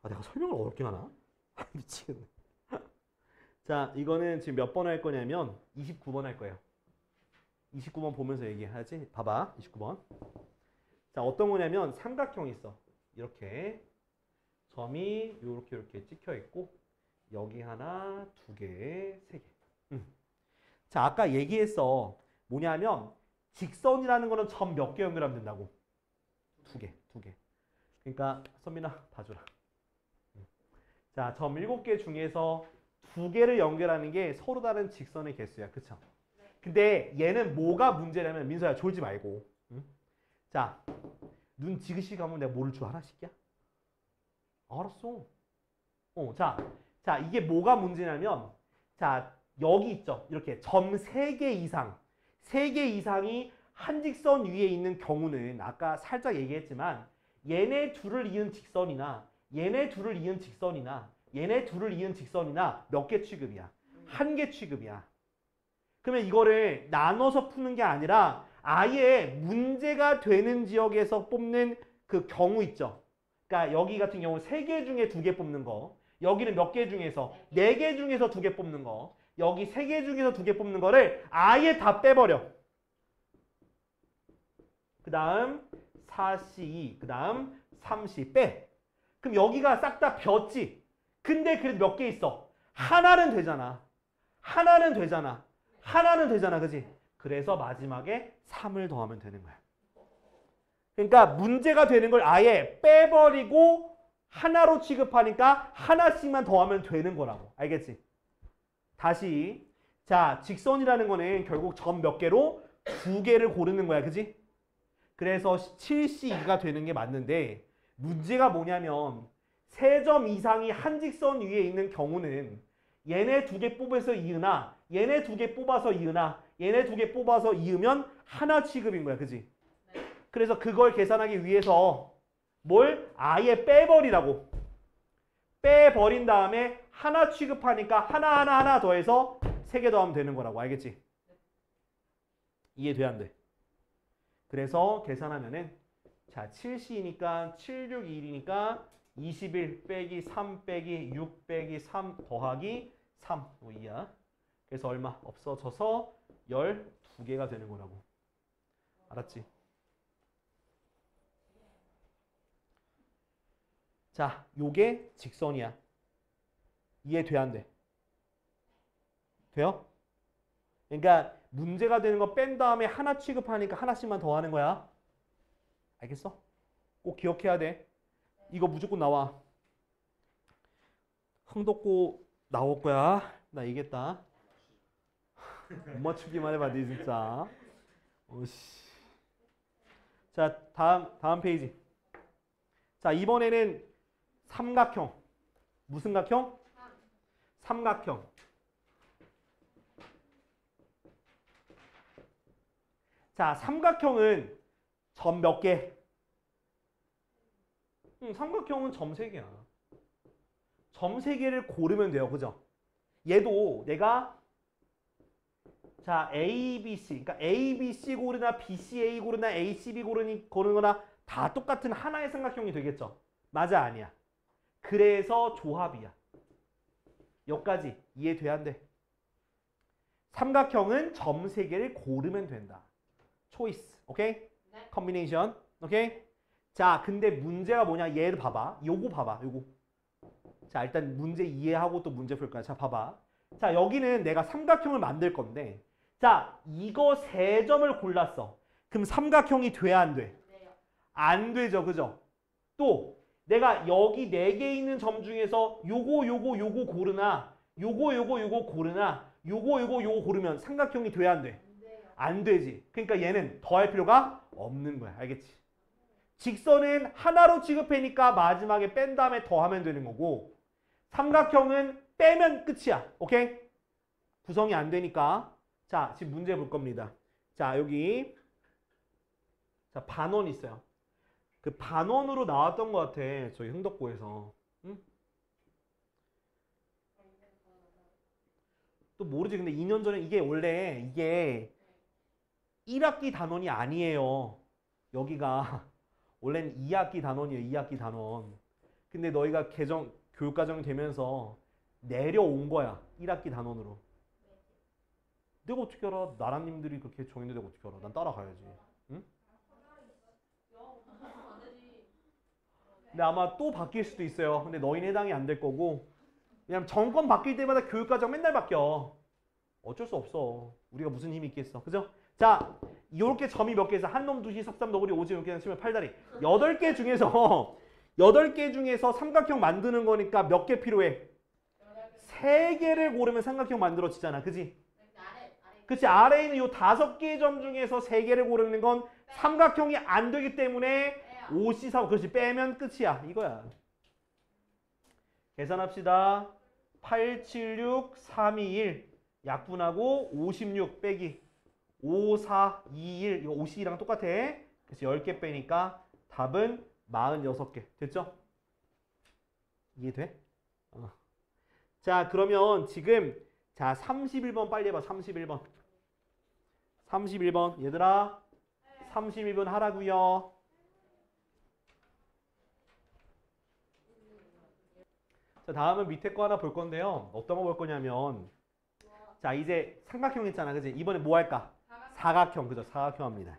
아, 내가 설명을 어렵게 하나? 미치겠네. 자, 이거는 지금 몇 번 할 거냐면 29번 할 거예요. 29번 보면서 얘기하지. 봐봐, 29번. 자, 어떤 거냐면 삼각형이 있어. 이렇게 점이 이렇게 찍혀 있고 여기 하나, 2개, 3개. 자, 아까 얘기했어. 뭐냐면 직선이라는 거는 점 몇 개 연결하면 된다고? 2개. 그러니까 선민아 봐줘라. 자, 점 7개 중에서 2개를 연결하는 게 서로 다른 직선의 개수야. 그쵸? 근데 얘는 뭐가 문제냐면 민서야 졸지 말고. 자, 눈 지그시 가면 내가 모를 줄 알아? 시키야? 알았어. 자, 이게 뭐가 문제냐면 자, 여기 있죠. 이렇게 점 3개 이상. 3개 이상이 한 직선 위에 있는 경우는 아까 살짝 얘기했지만 얘네 둘을 이은 직선이나 얘네 둘을 이은 직선이나 얘네 둘을 이은 직선이나 몇 개 취급이야? 한 개 취급이야. 그러면 이거를 나눠서 푸는 게 아니라 아예 문제가 되는 지역에서 뽑는 그 경우 있죠. 그러니까 여기 같은 경우 3개 중에 2개 뽑는 거. 여기는 몇 개 중에서 4개 중에서 2개 뽑는 거. 여기 3개 중에서 2개 뽑는 거를 아예 다 빼버려. 그 다음 4C2, 그 다음 3C 빼. 그럼 여기가 싹 다 벼지. 근데 그래도 몇 개 있어? 하나는 되잖아. 그지? 그래서 마지막에 3을 더하면 되는 거야. 그러니까 문제가 되는 걸 아예 빼버리고 하나로 취급하니까 하나씩만 더하면 되는 거라고. 알겠지? 다시. 자, 직선이라는 거는 결국 점 몇 개로 2개를 고르는 거야. 그지? 그래서 7C2가 되는 게 맞는데 문제가 뭐냐면 3점 이상이 한 직선 위에 있는 경우는 얘네 2개 뽑아서 이으나 얘네 2개 뽑아서 이으나 얘네 2개 뽑아서 이으면 하나 취급인 거야. 그지? 그래서 그걸 계산하기 위해서 뭘 아예 빼버리라고. 빼버린 다음에 하나 취급하니까 하나 더해서 3개 더하면 되는 거라고. 알겠지? 이해돼 안 돼? 그래서 계산하면은 자 7C니까 7621이니까 21 빼기 3 빼기 6 빼기 3 더하기 3 이야. 그래서 얼마? 없어져서 12개가 되는 거라고. 알았지? 자, 요게 직선이야. 이해돼 안 돼? 돼요? 그러니까 문제가 되는 거 뺀 다음에 하나 취급하니까 하나씩만 더 하는 거야. 알겠어? 꼭 기억해야 돼. 이거 무조건 나와. 흥덕고 나올 거야. 나 이겼다. 못 맞추기만 해봐, 니 진짜. 오씨. 자, 다음 페이지. 자, 이번에는 삼각형. 무슨 각형? 삼각형. 자, 삼각형은 점 몇 개? 삼각형은 점 3개야. 점 3개를 고르면 돼요. 그죠? 얘도 내가 자, A, B, C. 그러니까 A, B, C 고르나 B, C, A 고르나 A, C, B 고르거나 다 똑같은 하나의 삼각형이 되겠죠? 맞아, 아니야? 그래서 조합이야. 여기까지 이해돼야 안 돼? 삼각형은 점 3개를 고르면 된다. 초이스. 오케이? 네. 컨비네이션. 오케이? 자, 근데 문제가 뭐냐? 얘를 봐봐. 요거 봐봐. 요거. 자, 일단 문제 이해하고 또 문제 풀 거야. 자, 봐봐. 자, 여기는 내가 삼각형을 만들 건데 자, 이거 3점을 골랐어. 그럼 삼각형이 돼야 안 돼? 네요. 안 되죠. 그죠? 또 내가 여기 4개 있는 점 중에서 요거 고르나 요거 고르나 요거 고르면 삼각형이 돼야 안 돼? 안 돼요. 안 되지. 그러니까 얘는 더할 필요가 없는 거야. 알겠지? 직선은 하나로 취급하니까 마지막에 뺀 다음에 더하면 되는 거고 삼각형은 빼면 끝이야. 오케이? 구성이 안 되니까. 자, 지금 문제 볼 겁니다. 자, 여기 자 반원 있어요. 그 반원으로 나왔던 것 같아. 저희 흥덕고에서. 응? 또 모르지. 근데 2년 전에 이게 원래 이게 1학기 단원이 아니에요. 여기가 원래는 2학기 단원이에요. 2학기 단원. 근데 너희가 교육과정이 되면서 내려온 거야. 1학기 단원으로. 내가 어떻게 알아? 나라님들이 그렇게 정했는데 내가 어떻게 알아? 난 따라가야지. 응? 근데 아마 또 바뀔 수도 있어요. 근데 너희는 해당이 안 될 거고 왜냐면 정권 바뀔 때마다 교육과정 맨날 바뀌어. 어쩔 수 없어. 우리가 무슨 힘이 있겠어. 그죠? 자, 이렇게 점이 몇 개 있어? 한놈, 두시, 섭삼, 너구리, 오지, 이렇게 치면 팔다리. 8개 중에서 삼각형 만드는 거니까 몇 개 필요해? 3개를 고르면 삼각형 만들어지잖아. 그지? 그치? 아래에 있는 요 5개의 점 중에서 3개를 고르는 건 삼각형이 안 되기 때문에 5C4, 그렇지. 빼면 끝이야. 이거야. 계산합시다. 876, 321 약분하고 56 빼기 5421 이거 52랑 똑같아. 그래서 10개 빼니까 답은 46개. 됐죠? 이해돼? 자, 그러면 지금 자 31번 빨리 해봐. 31번. 31번. 얘들아 31번 하라고요. 자, 다음은 밑에 거 하나 볼 건데요. 어떤 거 볼 거냐면 자, 이제 삼각형 있잖아. 그지? 이번에 뭐 할까? 사각형. 그죠? 사각형 합니다.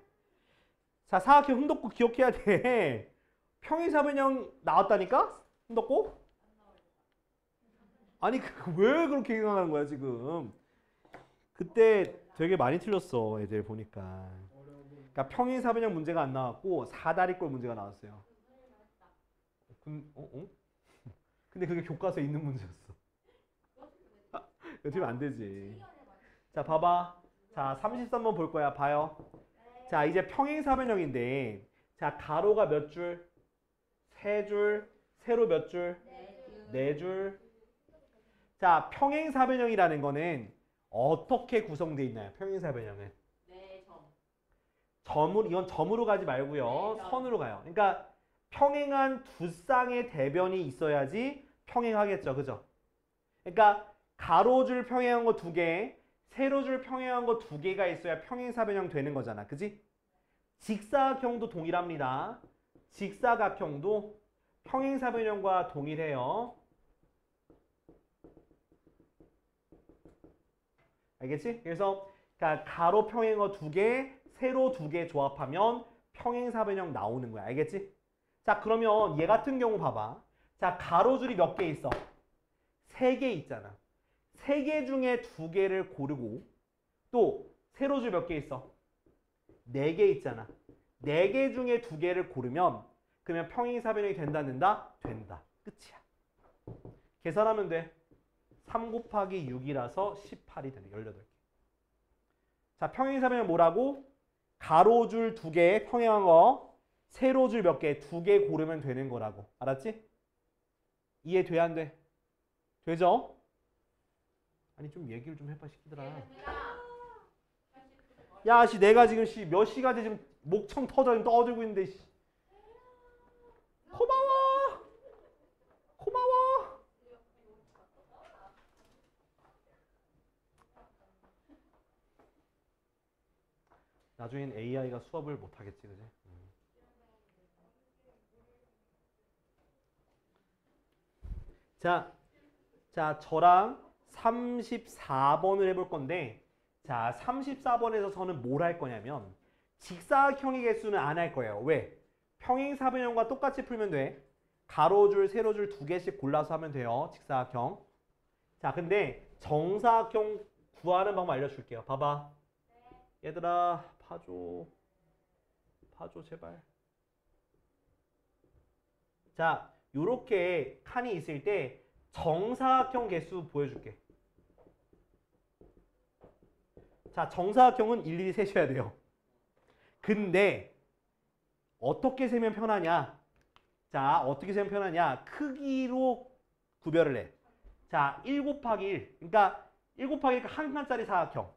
자, 사각형 흥덕고 기억해야 돼. 평행사변형 나왔다니까? 흥덕고? 아니, 왜 그렇게 생각하는 거야, 지금? 그때 되게 많이 틀렸어, 애들 보니까. 그러니까 평행사변형 문제가 안 나왔고 사다리꼴 문제가 나왔어요. 근데 그게 교과서에 있는 문제였어. 이거 안 되지. 자, 봐봐. 자, 33번 볼 거야. 봐요. 자, 이제 평행사변형인데 자, 가로가 몇 줄? 3줄, 세로 몇 줄? 4줄. 자, 평행사변형이라는 거는 어떻게 구성되어 있나요? 평행사변형은 네, 점. 점으로, 이건 점으로 가지 말고요. 네, 점. 선으로 가요. 그러니까 평행한 두 쌍의 대변이 있어야지 평행하겠죠. 그죠? 그러니까 가로줄 평행한 거 2개, 세로줄 평행한 거 2개가 있어야 평행사변형 되는 거잖아. 그지? 직사각형도 동일합니다. 직사각형도 평행사변형과 동일해요. 알겠지? 그래서 가로 평행어 2개, 세로 2개 조합하면 평행사변형 나오는 거야. 알겠지? 자, 그러면 얘 같은 경우 봐봐. 자, 가로줄이 몇 개 있어? 3개 있잖아. 3개 중에 2개를 고르고 또 세로줄 몇 개 있어? 4개 있잖아. 4개 중에 2개를 고르면 그러면 평행사변형이 된다, 안 된다? 된다. 끝이야. 계산하면 돼. 3 곱하기 6이라서 18이 되네. 18개. 자, 평행사변형 뭐라고? 가로줄 2개 평행한 거, 세로줄 몇 개? 2개 고르면 되는 거라고. 알았지? 이해돼, 안 돼? 되죠? 아니 좀 얘기를 좀 해봐 시키더라. 야, 씨 내가 지금 몇 시간째 지금 목청 터져 지금 떠들고 있는데 씨. 고마워. 고마워. 나중엔 AI가 수업을 못 하겠지, 그지? 자, 저랑 34번을 해볼 건데, 자, 34번에서 저는 뭘 할 거냐면, 직사각형의 개수는 안 할 거예요. 왜? 평행사변형과 똑같이 풀면 돼. 가로줄, 세로줄 2개씩 골라서 하면 돼요. 직사각형. 자, 근데 정사각형 구하는 방법 알려줄게요. 봐봐. 얘들아, 봐줘. 봐줘, 제발. 자, 요렇게 칸이 있을 때 정사각형 개수 보여줄게. 자, 정사각형은 일일이 세셔야 돼요. 근데 어떻게 세면 편하냐? 자, 어떻게 세면 편하냐? 크기로 구별을 해. 자, 1 곱하기 1. 그러니까 1 곱하기 1가 한 칸짜리 사각형.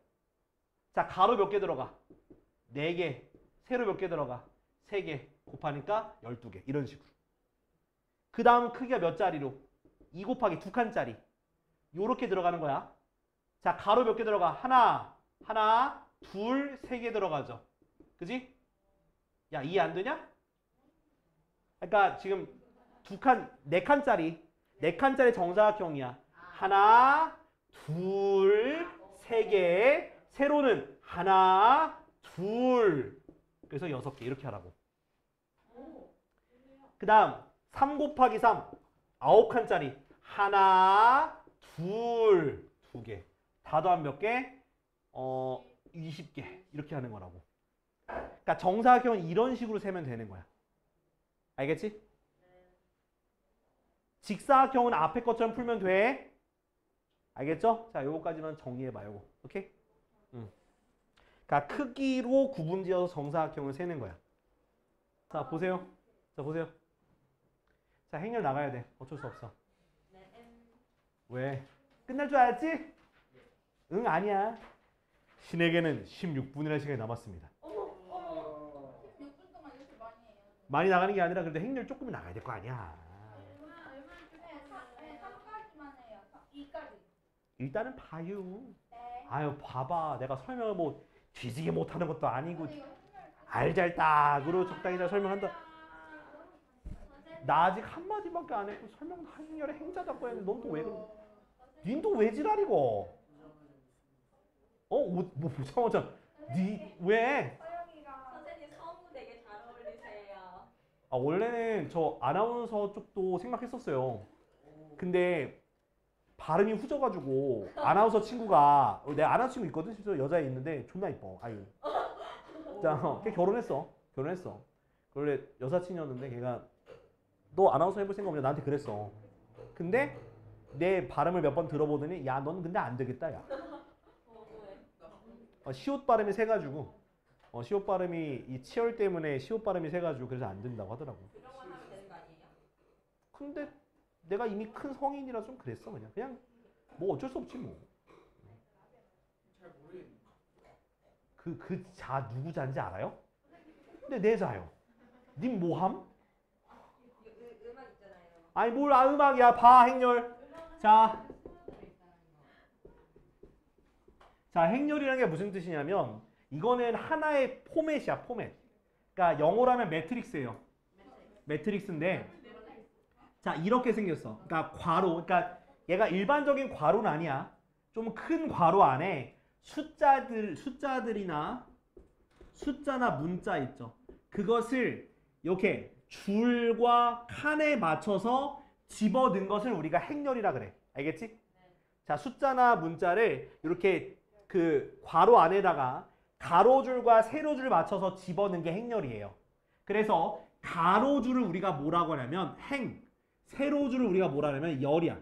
자, 가로 몇 개 들어가? 4개. 세로 몇 개 들어가? 3개. 곱하니까 12개. 이런 식으로. 그 다음 크기가 몇 자리로? 2 곱하기 2칸짜리. 요렇게 들어가는 거야. 자, 가로 몇 개 들어가? 하나, 둘, 3개 들어가죠. 그지? 야, 이해 안 되냐? 그러니까 지금 4칸짜리 정사각형이야. 하나, 둘, 3개. 세로는 하나, 둘. 그래서 6개 이렇게 하라고. 그 다음 3 곱하기 3. 9칸짜리. 하나, 둘, 2개. 다 더하면 몇 개? 20개. 이렇게 하는 거라고. 그러니까 정사각형은 이런 식으로 세면 되는 거야. 알겠지? 직사각형은 앞에 것처럼 풀면 돼. 알겠죠? 자, 요거까지만 정리해봐, 요거. 오케이? 그러니까 크기로 구분지어서 정사각형을 세는 거야. 자, 보세요. 자, 행렬 나가야 돼. 어쩔 수 없어. 왜? 끝날 줄 알았지? 응, 아니야. 신에게는 16분이라는 시간이 남았습니다. 6분 동안 이렇게 많이 해요. 많이 나가는 게 아니라 그래도 행렬 조금 나가야 될 거 아니야. 네, 3까지만 해요. 2까지. 일단은 봐요. 네. 아유, 봐봐. 내가 설명을 뭐 뒤지게 못하는 것도 아니고 근데 이거 알잘딱으로 적당히 잘 설명한다. 나 아직 한마디밖에 안 했고 설명 행렬에 행자다고 했는데 넌 또 왜 그러? 닌 또 왜 지랄이고? 뭐 보자마자 니 왜? 서영이가 선생님 성우 되게 잘 어울리세요. 아, 원래는 저 아나운서 쪽도 생각했었어요. 근데 발음이 후져가지고 아나운서 친구가 내가 아나운서 친구 있거든. 실제로 여자애 있는데 존나 이뻐. 아유. 자, 걔 결혼했어. 원래 여사친이었는데 걔가 너 아나운서 해볼 생각 없냐 나한테 그랬어. 근데 내 발음을 몇 번 들어보더니 야, 넌 근데 안 되겠다, 야. 시옷 발음이 세가지고 시옷 발음이 이 치열 때문에 시옷 발음이 세가지고 그래서 안 된다고 하더라고. 그런 말 하면 되는 거 아니에요? 근데 내가 이미 큰 성인이라 좀 그랬어. 그냥 뭐 어쩔 수 없지 뭐. 잘 모르겠네. 그 자 누구 자인지 알아요? 근데 내 자요. 님 뭐함? 음악 있잖아요. 아니 뭘 음악이야. 봐 행렬. 자 행렬이라는 게 무슨 뜻이냐면 이거는 하나의 포맷이야. 포맷. 그러니까 영어로 하면 매트릭스예요. 매트릭스인데 자 이렇게 생겼어. 그러니까 괄호. 그러니까 얘가 일반적인 괄호는 아니야. 좀 큰 괄호 안에 숫자들이나 숫자나 문자 있죠. 그것을 이렇게 줄과 칸에 맞춰서 집어넣은 것을 우리가 행렬이라 그래. 알겠지? 자 숫자나 문자를 이렇게 그 괄호 안에다가 가로줄과 세로줄 맞춰서 집어넣은 게 행렬이에요. 그래서 가로줄을 우리가 뭐라고 하냐면 행, 세로줄을 우리가 뭐라 하냐면 열이야.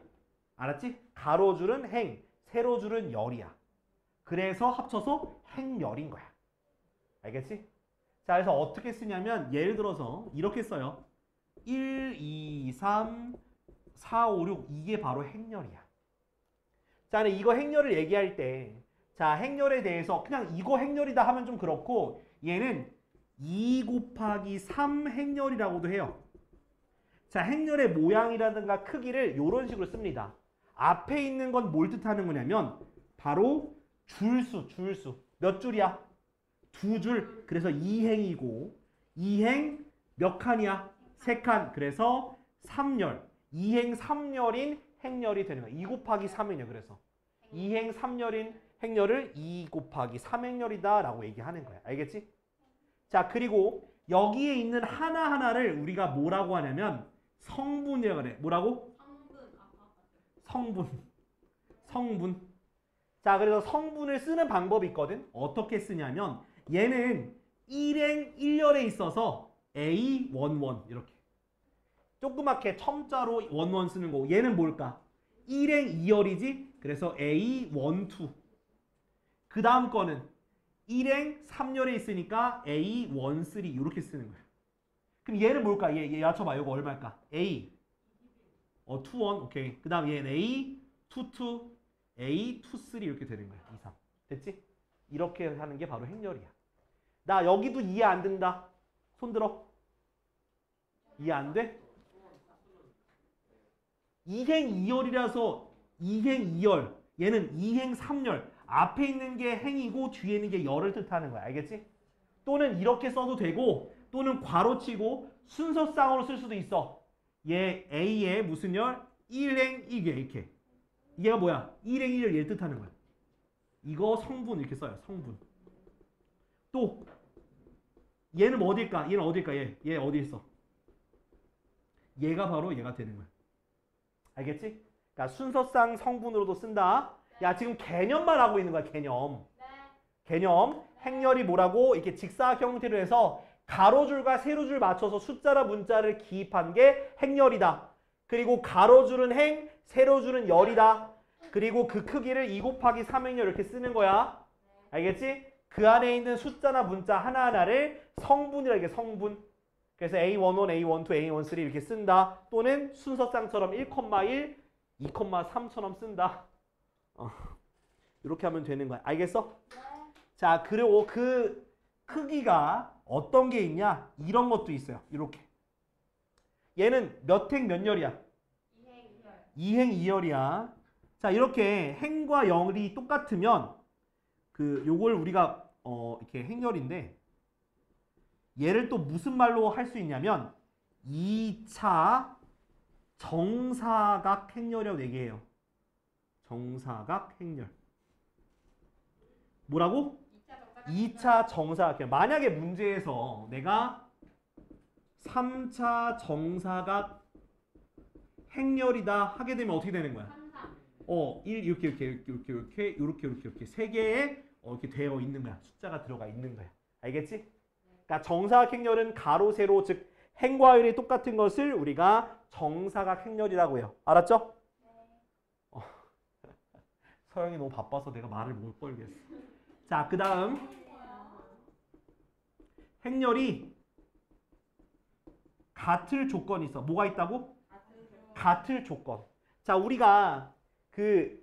알았지? 가로줄은 행, 세로줄은 열이야. 그래서 합쳐서 행열인 거야. 알겠지? 자, 그래서 어떻게 쓰냐면 예를 들어서 이렇게 써요. 1, 2, 3, 4, 5, 6 이게 바로 행렬이야. 자, 이거 행렬을 얘기할 때 자, 행렬에 대해서 그냥 이거 행렬이다 하면 좀 그렇고 얘는 2 곱하기 3 행렬이라고도 해요. 자, 행렬의 모양이라든가 크기를 이런 식으로 씁니다. 앞에 있는 건 뭘 뜻하는 거냐면 바로 줄수. 몇 줄이야? 2줄. 그래서 2행이고 2행 몇 칸이야? 3칸. 그래서 3열. 2행 3열인 행렬이 되는 거야. 2 곱하기 3이냐. 그래서 2행 3열인 행렬을 2 곱하기 3행렬이다 라고 얘기하는 거야. 알겠지? 자, 그리고 여기에 있는 하나하나를 우리가 뭐라고 하냐면 성분이라고 그래. 뭐라고? 성분. 자, 그래서 성분을 쓰는 방법이 있거든. 어떻게 쓰냐면 얘는 1행 1열에 있어서 A11 이렇게 조그맣게 첨자로 11 쓰는 거고 얘는 뭘까? 1행 2열이지? 그래서 A12. 그 다음 거는 1행 3열에 있으니까 A13 이렇게 쓰는 거야. 그럼 얘는 뭘까? 얘 맞춰봐. 이거 얼마일까? A 21 오케이. 그 다음 얘는 A22 A23 이렇게 되는 거야. 2, 3 됐지? 이렇게 하는 게 바로 행렬이야. 나 여기도 이해 안 된다. 손 들어. 이해 안 돼? 2행 2열이라서 2행 2열 얘는 2행 3열 앞에 있는 게 행이고 뒤에 있는 게 열을 뜻하는 거야. 알겠지? 또는 이렇게 써도 되고 또는 괄호치고 순서쌍으로 쓸 수도 있어. 얘 A의 무슨 열? 1행 1개 이렇게. 얘가 뭐야? 1행 1열 얘를 뜻하는 거야. 이거 성분 이렇게 써요. 성분. 또 얘는 뭐 어딜까? 얘는 어딜까? 얘 어디 있어? 얘가 바로 얘가 되는 거야. 알겠지? 그러니까 순서상 성분으로도 쓴다. 야 지금 개념만 하고 있는 거야. 개념. 개념. 행렬이 뭐라고? 이렇게 직사각 형태로 해서 가로줄과 세로줄 맞춰서 숫자나 문자를 기입한 게 행렬이다. 그리고 가로줄은 행, 세로줄은 열이다. 그리고 그 크기를 2 곱하기 3행렬 이렇게 쓰는 거야. 알겠지? 그 안에 있는 숫자나 문자 하나하나를 성분이라 이게 성분. 그래서 A11, A12, A13 이렇게 쓴다. 또는 순서쌍처럼 1,1, 2,3처럼 쓴다. 이렇게 하면 되는 거야. 알겠어? 자, 그리고 그 크기가 어떤 게 있냐? 이런 것도 있어요. 이렇게. 얘는 몇 행 몇 열이야? 2행 2열이야. 자, 이렇게 행과 열이 똑같으면 요걸 우리가 이렇게 행열인데 얘를 또 무슨 말로 할 수 있냐면 2차 정사각 행렬이라고 얘기해요. 정사각 행렬. 뭐라고? 2차 정사각 행렬. 만약에 문제에서 내가 3차 정사각 행렬이다 하게 되면 어떻게 되는 거야? 1 이렇게 세 개에 이렇게 되어 있는 거야. 숫자가 들어가 있는 거야. 알겠지? 그러니까 정사각 행렬은 가로 세로 즉 행과 열이 똑같은 것을 우리가 정사각 행렬이라고 해요. 알았죠? 서영이 너무 바빠서 내가 말을 못 걸겠어. 자, 그 다음 행렬이 같을 조건이 있어. 뭐가 있다고? 같을 조건. 자, 우리가 그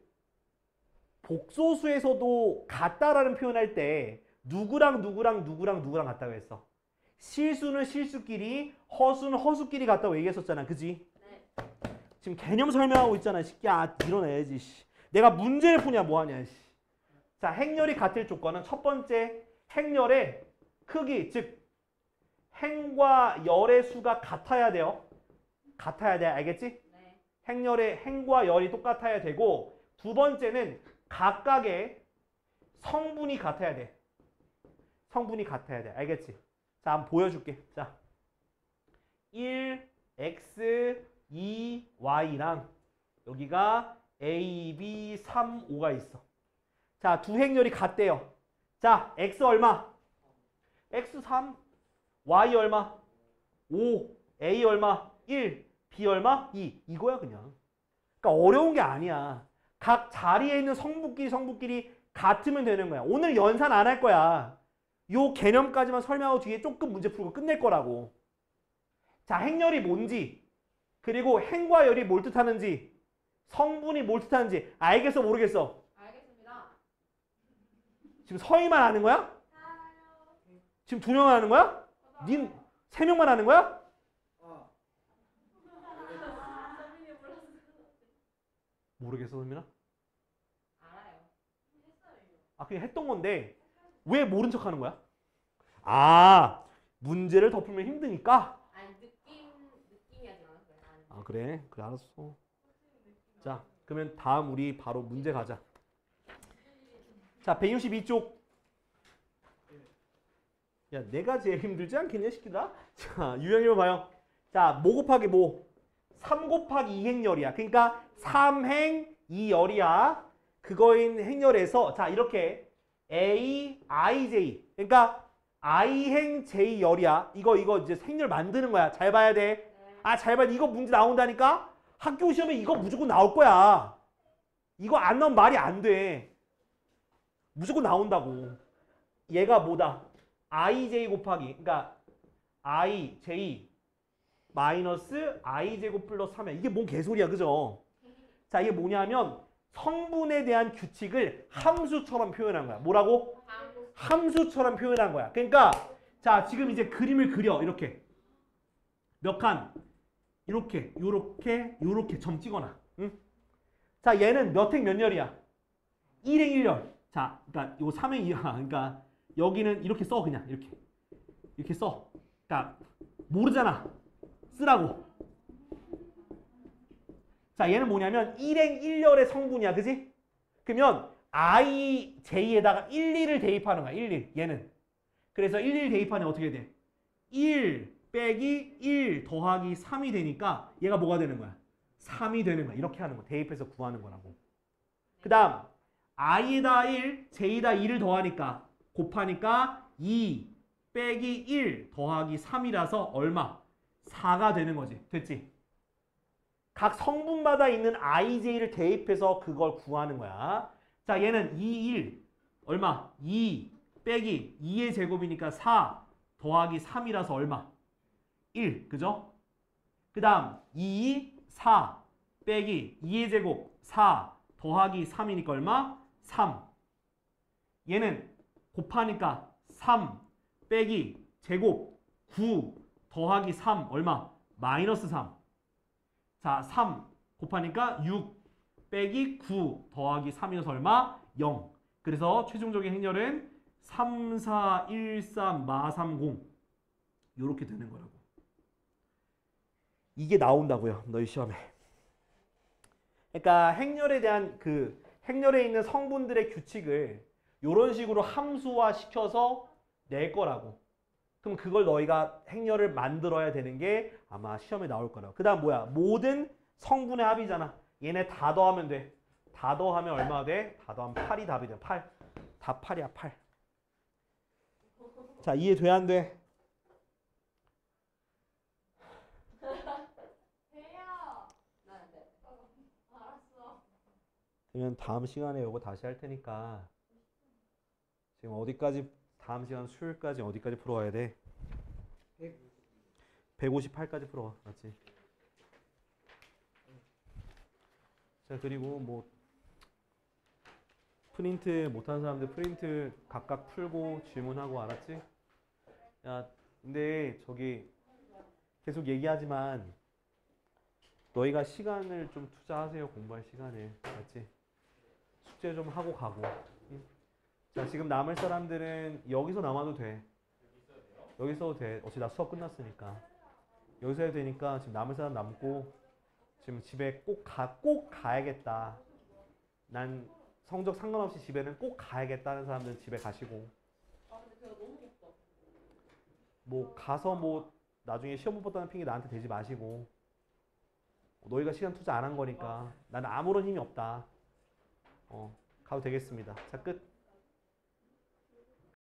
복소수에서도 같다라는 표현할 때 누구랑 누구랑 누구랑 누구랑 같다고 했어. 실수는 실수끼리, 허수는 허수끼리 같다고 얘기했었잖아. 그지? 네. 지금 개념 설명하고 있잖아. 새끼야, 이뤄내야지. 씨. 내가 문제를 푸냐 뭐하냐. 씨. 자, 행렬이 같을 조건은 첫 번째, 행렬의 크기, 즉 행과 열의 수가 같아야 돼요. 같아야 돼. 알겠지? 네. 행렬의 행과 열이 똑같아야 되고, 두 번째는 각각의 성분이 같아야 돼. 성분이 같아야 돼. 알겠지? 자, 한번 보여줄게. 자, 1, x, 2, y랑 여기가 a, b, 3, 5가 있어. 자, 두 행렬이 같대요. 자, x 얼마? x 3, y 얼마? 5, a 얼마? 1, b 얼마? 2. 이거야 그냥. 그러니까 어려운 게 아니야. 각 자리에 있는 성분끼리 같으면 되는 거야. 오늘 연산 안 할 거야. 요 개념까지만 설명하고 뒤에 조금 문제 풀고 끝낼 거라고. 자, 행렬이 뭔지, 그리고 행과 열이 뭘 뜻하는지, 성분이 뭘 뜻하는지 알겠어 모르겠어? 알겠습니다. 지금 서희만 아는 거야? 지금 2명만 아는 거야? 닌 3명만 아는 거야? 모르겠어, 소민아? 알아요. 아, 그냥 했던 건데 왜 모른 척 하는 거야? 아, 문제를 덮으면 힘드니까? 아니 느낌이 아직 안 왔어요. 아니. 아, 그래? 그래, 알았어. 자, 그러면 다음 우리 바로 문제 가자. 자, 162쪽. 야, 내가 제일 힘들지 않겠냐, 시키다? 자, 유형이만 봐요. 자, 뭐 곱하기 뭐? 3 곱하기 2행렬이야. 그러니까 3행 2열이야. 그거인 행렬에서 자, 이렇게 A, I, J. 그러니까 I행 J열이야. 이거 이제 행렬 만드는 거야. 잘 봐야 돼. 아, 잘 봐. 이거 문제 나온다니까? 학교 시험에 이거 무조건 나올 거야. 이거 안 나오면 말이 안 돼. 무조건 나온다고. 얘가 뭐다? IJ 곱하기. 그러니까 IJ 마이너스 I제곱 플러스 3이야. 이게 뭔 개소리야. 그죠? 자, 이게 뭐냐면 성분에 대한 규칙을 함수처럼 표현한 거야. 뭐라고? 함수처럼 표현한 거야. 그러니까 자, 지금 이제 그림을 그려. 이렇게. 몇 칸? 이렇게, 요렇게, 요렇게 점 찍어놔. 응? 자, 얘는 몇 행 몇 열이야? 1행 1열. 자, 그러니까 요 3행 2열. 그러니까 여기는 이렇게 써. 그냥 이렇게. 이렇게 써. 그러니까 모르잖아. 쓰라고. 자, 얘는 뭐냐면 1행 1열의 성분이야. 그지? 그러면 I, J에다가 1, 2를 대입하는 거야. 1, 2. 얘는. 그래서 1, 2 대입하면 어떻게 돼? 1 빼기 1 더하기 3이 되니까 얘가 뭐가 되는 거야? 3이 되는 거야. 이렇게 하는 거. 대입해서 구하는 거라고. 그 다음 I에다 1, J에다 2를 더하니까 곱하니까 2 빼기 1 더하기 3이라서 얼마? 4가 되는 거지. 됐지? 각 성분마다 있는 IJ를 대입해서 그걸 구하는 거야. 자, 얘는 2, 1 얼마? 2 빼기 2의 제곱이니까 4 더하기 3이라서 얼마? 1. 그죠? 그 다음 2, 4 빼기 2의 제곱 4 더하기 3이니까 얼마? 3. 얘는 곱하니까 3 빼기 제곱 9 더하기 3 얼마? 마이너스 3. 자, 3 곱하니까 6 빼기 9 더하기 3이어서 얼마? 0. 그래서 최종적인 행렬은 3, 4, 1, 3, 마 30 이렇게 되는 거라고. 이게 나온다고요. 너희 시험에. 그러니까 행렬에 대한 그 행렬에 있는 성분들의 규칙을 이런 식으로 함수화 시켜서 낼 거라고. 그럼 그걸 너희가 행렬을 만들어야 되는 게 아마 시험에 나올 거라고. 그 다음 뭐야? 모든 성분의 합이잖아. 얘네 다 더하면 돼. 다 더하면 얼마 돼? 다 더하면 8이 답이 돼. 8. 다 8이야. 8. 자, 이해돼 안 돼? 돼요. 나한테. 알았어. 그러면 다음 시간에 이거 다시 할 테니까 지금 어디까지 다음 시간 수요일까지 어디까지 풀어와야 돼? 158까지 풀어와. 맞지? 자, 그리고 뭐 프린트 못하는 사람들 프린트 각각 풀고 질문하고 알았지? 야, 근데 저기 계속 얘기하지만 너희가 시간을 좀 투자하세요. 공부할 시간을. 맞지? 숙제 좀 하고 가고. 응? 자, 지금 남을 사람들은 여기서 남아도 돼. 여기 있어도 돼. 어차피 나 수업 끝났으니까. 여기서 해도 되니까 지금 남을 사람 남고 지금 집에 꼭 가야겠다. 난 성적 상관없이 집에는 꼭 가야겠다는 사람들은 집에 가시고. 아 근데 그거 너무 없어. 뭐 가서 뭐 나중에 시험 못 봤다는 핑계 나한테 대지 마시고. 너희가 시간 투자 안 한 거니까 나는 아무런 힘이 없다. 가도 되겠습니다. 자, 끝.